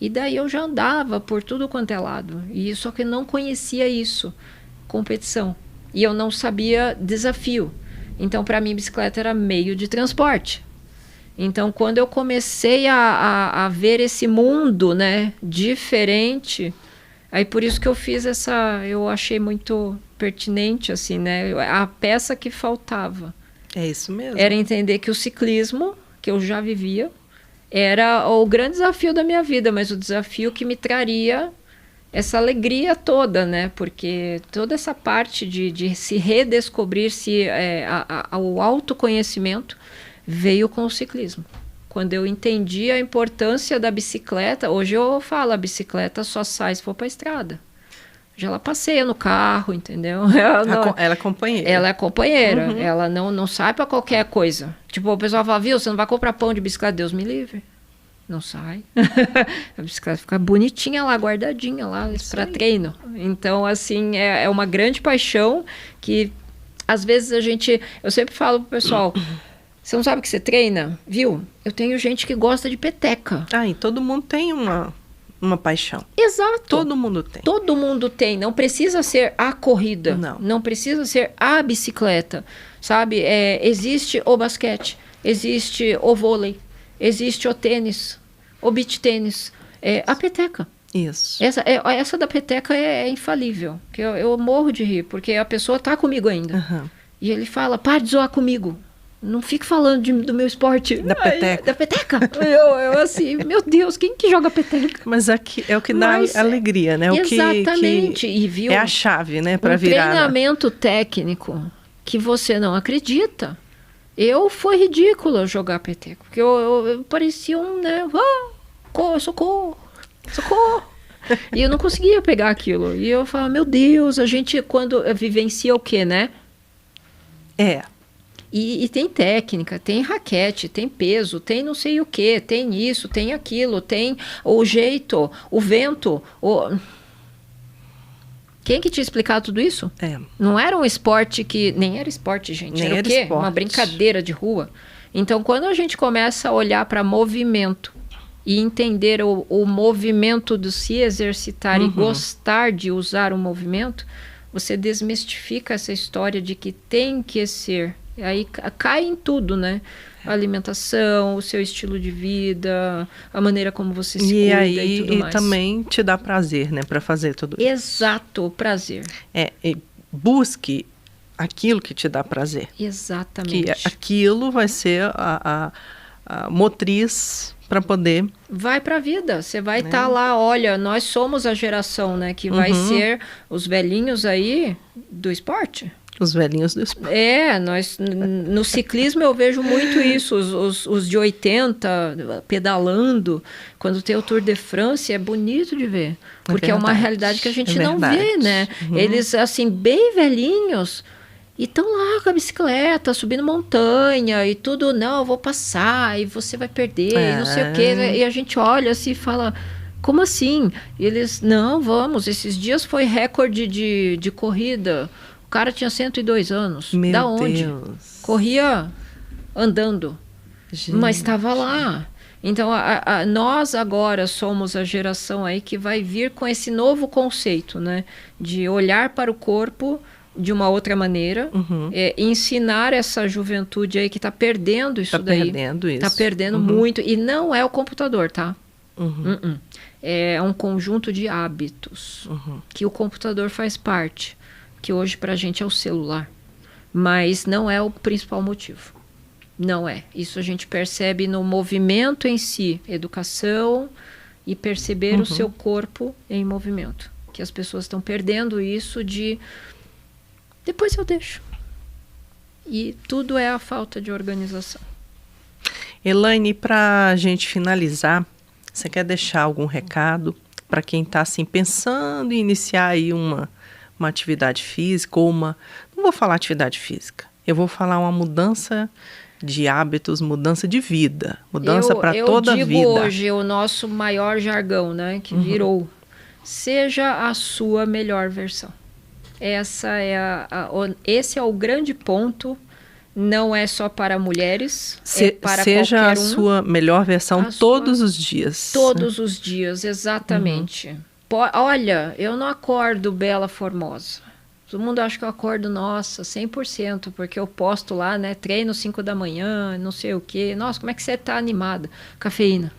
E daí eu já andava por tudo quanto é lado. E só que eu não conhecia isso, competição. E eu não sabia desafio. Então, para mim, bicicleta era meio de transporte. Então, quando eu comecei a ver esse mundo, né, diferente, aí por isso que eu fiz eu achei muito pertinente, assim, né, a peça que faltava. É isso mesmo. Era entender que o ciclismo, que eu já vivia, era o grande desafio da minha vida, mas o desafio que me traria essa alegria toda, né? Porque toda essa parte de se redescobrir, o autoconhecimento veio com o ciclismo. Quando eu entendi a importância da bicicleta, hoje eu falo, a bicicleta só sai se for para a estrada. Já ela passeia no carro, entendeu? Ela é companheira. Ela é companheira. Ela não sai para qualquer coisa. Tipo, o pessoal fala, viu, você não vai comprar pão de bicicleta, Deus me livre. Não sai. A bicicleta fica bonitinha lá, guardadinha lá para treino. Então, assim, é uma grande paixão que, às vezes, eu sempre falo pro pessoal, você não sabe que você treina? Viu? Eu tenho gente que gosta de peteca. E todo mundo tem uma paixão. Exato. Todo mundo tem. Todo mundo tem. Não precisa ser a corrida. Não. Não precisa ser a bicicleta. Sabe? Existe o basquete. Existe o vôlei. Existe o tênis, o beach tênis, a peteca. Isso. Essa da peteca é infalível. Que eu morro de rir, porque a pessoa tá comigo ainda. E ele fala, para de zoar comigo. Não fique falando do meu esporte. Da peteca. Da peteca. Eu assim, meu Deus, quem que joga peteca? Mas aqui é o que dá alegria, né? Exatamente. E viu, é a chave, né, para virar. Treinamento técnico que você não acredita. Foi ridículo jogar peteca. Porque eu parecia né? Socorro. E eu não conseguia pegar aquilo. E eu falava, meu Deus, a gente quando vivencia o quê, né? E tem técnica, tem raquete, tem peso, tem não sei o que, tem isso, tem aquilo, tem o jeito, o vento. Quem que tinha explicado tudo isso? Não era um esporte que... Nem era esporte, gente. Era o quê? Esporte. Uma brincadeira de rua. Então, quando a gente começa a olhar para movimento e entender o movimento de se exercitar e gostar de usar o movimento, você desmistifica essa história de que tem que ser... Aí cai em tudo, né? A alimentação, o seu estilo de vida, a maneira como você se cuida e tudo mais. E também te dá prazer, né? Para fazer tudo isso. Exato, prazer. Busque aquilo que te dá prazer. Exatamente. Que aquilo vai ser a motriz para poder... Vai para a vida. Você vai estar lá, olha, nós somos a geração, né? Que vai ser os velhinhos aí do esporte. Os velhinhos do esporte. No ciclismo eu vejo muito isso, os de 80 pedalando, quando tem o Tour de France, é bonito de ver, porque é uma realidade que a gente não vê, né? Eles, assim, bem velhinhos, e estão lá com a bicicleta, subindo montanha, e tudo, não, eu vou passar, e você vai perder, e não sei o quê, e a gente olha assim e fala... Como assim? E eles, não, vamos, esses dias foi recorde de corrida... O cara tinha 102 anos. Meu da onde? Deus. Corria andando. Gente. Mas estava lá. Então, nós agora somos a geração aí que vai vir com esse novo conceito, né? De olhar para o corpo de uma outra maneira. Ensinar essa juventude aí que está perdendo isso daí. Está perdendo isso. Está perdendo muito. E não é o computador, tá? É um conjunto de hábitos que o computador faz parte. Que hoje para a gente é o celular, mas não é o principal motivo. Não é. Isso a gente percebe no movimento em si, educação e perceber o seu corpo em movimento. Que as pessoas estão perdendo isso de... Depois eu deixo. E tudo é a falta de organização. Elaine, para a gente finalizar, você quer deixar algum recado para quem está assim, pensando em iniciar aí uma atividade física ou não vou falar atividade física, eu vou falar uma mudança de hábitos, mudança de vida, mudança para toda a vida. Eu digo hoje o nosso maior jargão, né, que virou, seja a sua melhor versão. Esse é o grande ponto, não é só para mulheres, é para seja qualquer a sua melhor versão todos os dias. Todos os dias, exatamente. Olha, eu não acordo bela, formosa. Todo mundo acha que eu acordo, nossa, 100%, porque eu posto lá, né, treino 5 da manhã, não sei o quê. Nossa, como é que você tá animada? Cafeína.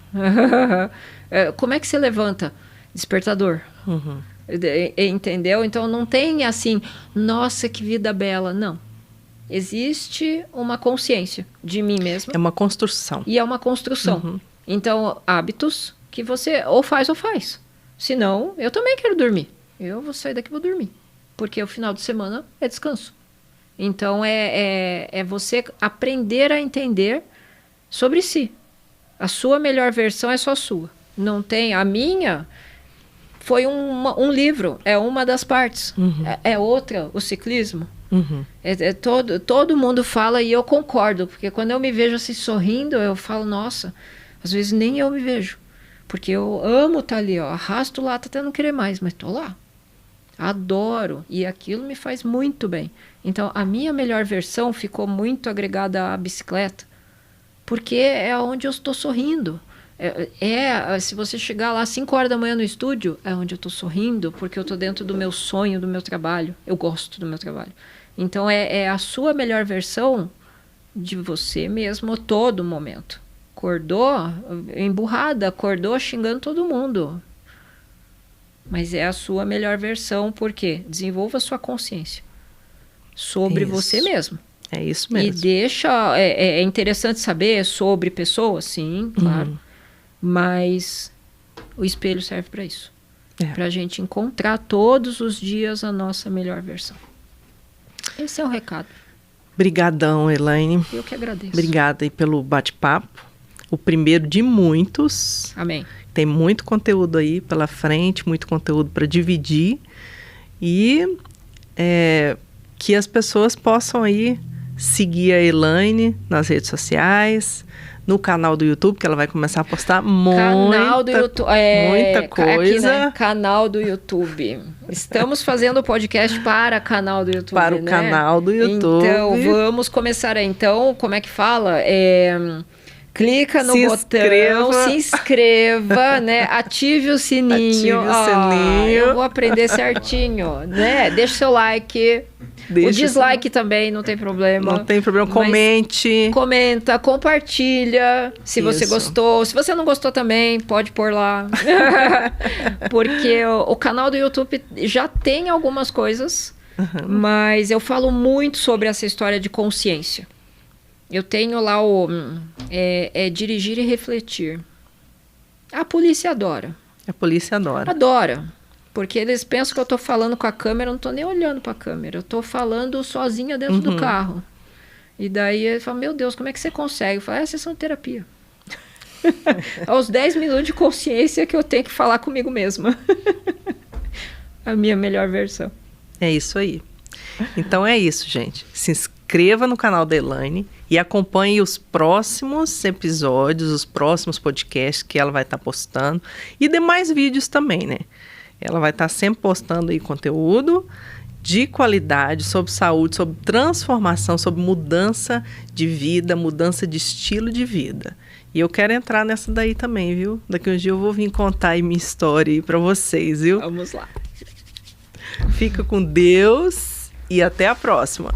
Como é que você levanta? Despertador. Entendeu? Então não tem assim, nossa, que vida bela. Não. Existe uma consciência de mim mesma. É uma construção. E é uma construção. Então, hábitos que você ou faz. Senão, eu também quero dormir. Eu vou sair daqui e vou dormir. Porque o final de semana é descanso. Então, é você aprender a entender sobre si. A sua melhor versão é só sua. Não tem... A minha foi um livro. É uma das partes. É outra, o ciclismo. Todo mundo fala e eu concordo. Porque quando eu me vejo assim sorrindo, eu falo, nossa, às vezes nem eu me vejo. Porque eu amo estar ali, ó, arrasto lá até não querer mais, mas estou lá. Adoro. E aquilo me faz muito bem. Então, a minha melhor versão ficou muito agregada à bicicleta. Porque é onde eu estou sorrindo. Se você chegar lá às 5 horas da manhã no estúdio, é onde eu estou sorrindo, porque eu estou dentro do meu sonho, do meu trabalho. Eu gosto do meu trabalho. Então, é a sua melhor versão de você mesmo a todo momento. Acordou emburrada, acordou xingando todo mundo. Mas é a sua melhor versão, porque desenvolva a sua consciência sobre você mesmo. É isso mesmo. E deixa... É interessante saber sobre pessoas, sim, claro. Mas o espelho serve para isso. Para a gente encontrar todos os dias a nossa melhor versão. Esse é o recado. Brigadão, Elaine. Eu que agradeço. Obrigada aí pelo bate-papo. O primeiro de muitos. Amém. Tem muito conteúdo aí pela frente, muito conteúdo para dividir. E que as pessoas possam aí seguir a Elaine nas redes sociais, no canal do YouTube, que ela vai começar a postar muita coisa. Aqui, né? Canal do YouTube. Estamos fazendo o podcast para canal do YouTube. Para o canal do YouTube. Então, vamos começar aí. Então, como é que fala? Clica no botão, se inscreva, né? Ative o sininho. Eu vou aprender certinho, né? Deixa o seu like. O dislike também, não tem problema. Não tem problema, comente. Comenta, compartilha, se você gostou. Se você não gostou também, pode pôr lá. Porque o canal do YouTube já tem algumas coisas, mas eu falo muito sobre essa história de consciência. Eu tenho lá dirigir e refletir. A polícia adora. A polícia adora. Adora. Porque eles pensam que eu tô falando com a câmera, eu não tô nem olhando para a câmera. Eu tô falando sozinha dentro do carro. E daí ele fala, meu Deus, como é que você consegue? Eu falo, é sessão de terapia. Aos 10 minutos de consciência que eu tenho que falar comigo mesma. A minha melhor versão. É isso aí. Então é isso, gente. Se inscreva no canal da Elaine e acompanhe os próximos episódios, os próximos podcasts que ela vai estar postando. E demais vídeos também, né? Ela vai estar sempre postando aí conteúdo de qualidade sobre saúde, sobre transformação, sobre mudança de vida, mudança de estilo de vida. E eu quero entrar nessa daí também, viu? Daqui um dia eu vou vir contar aí minha história aí pra vocês, viu? Vamos lá. Fica com Deus e até a próxima.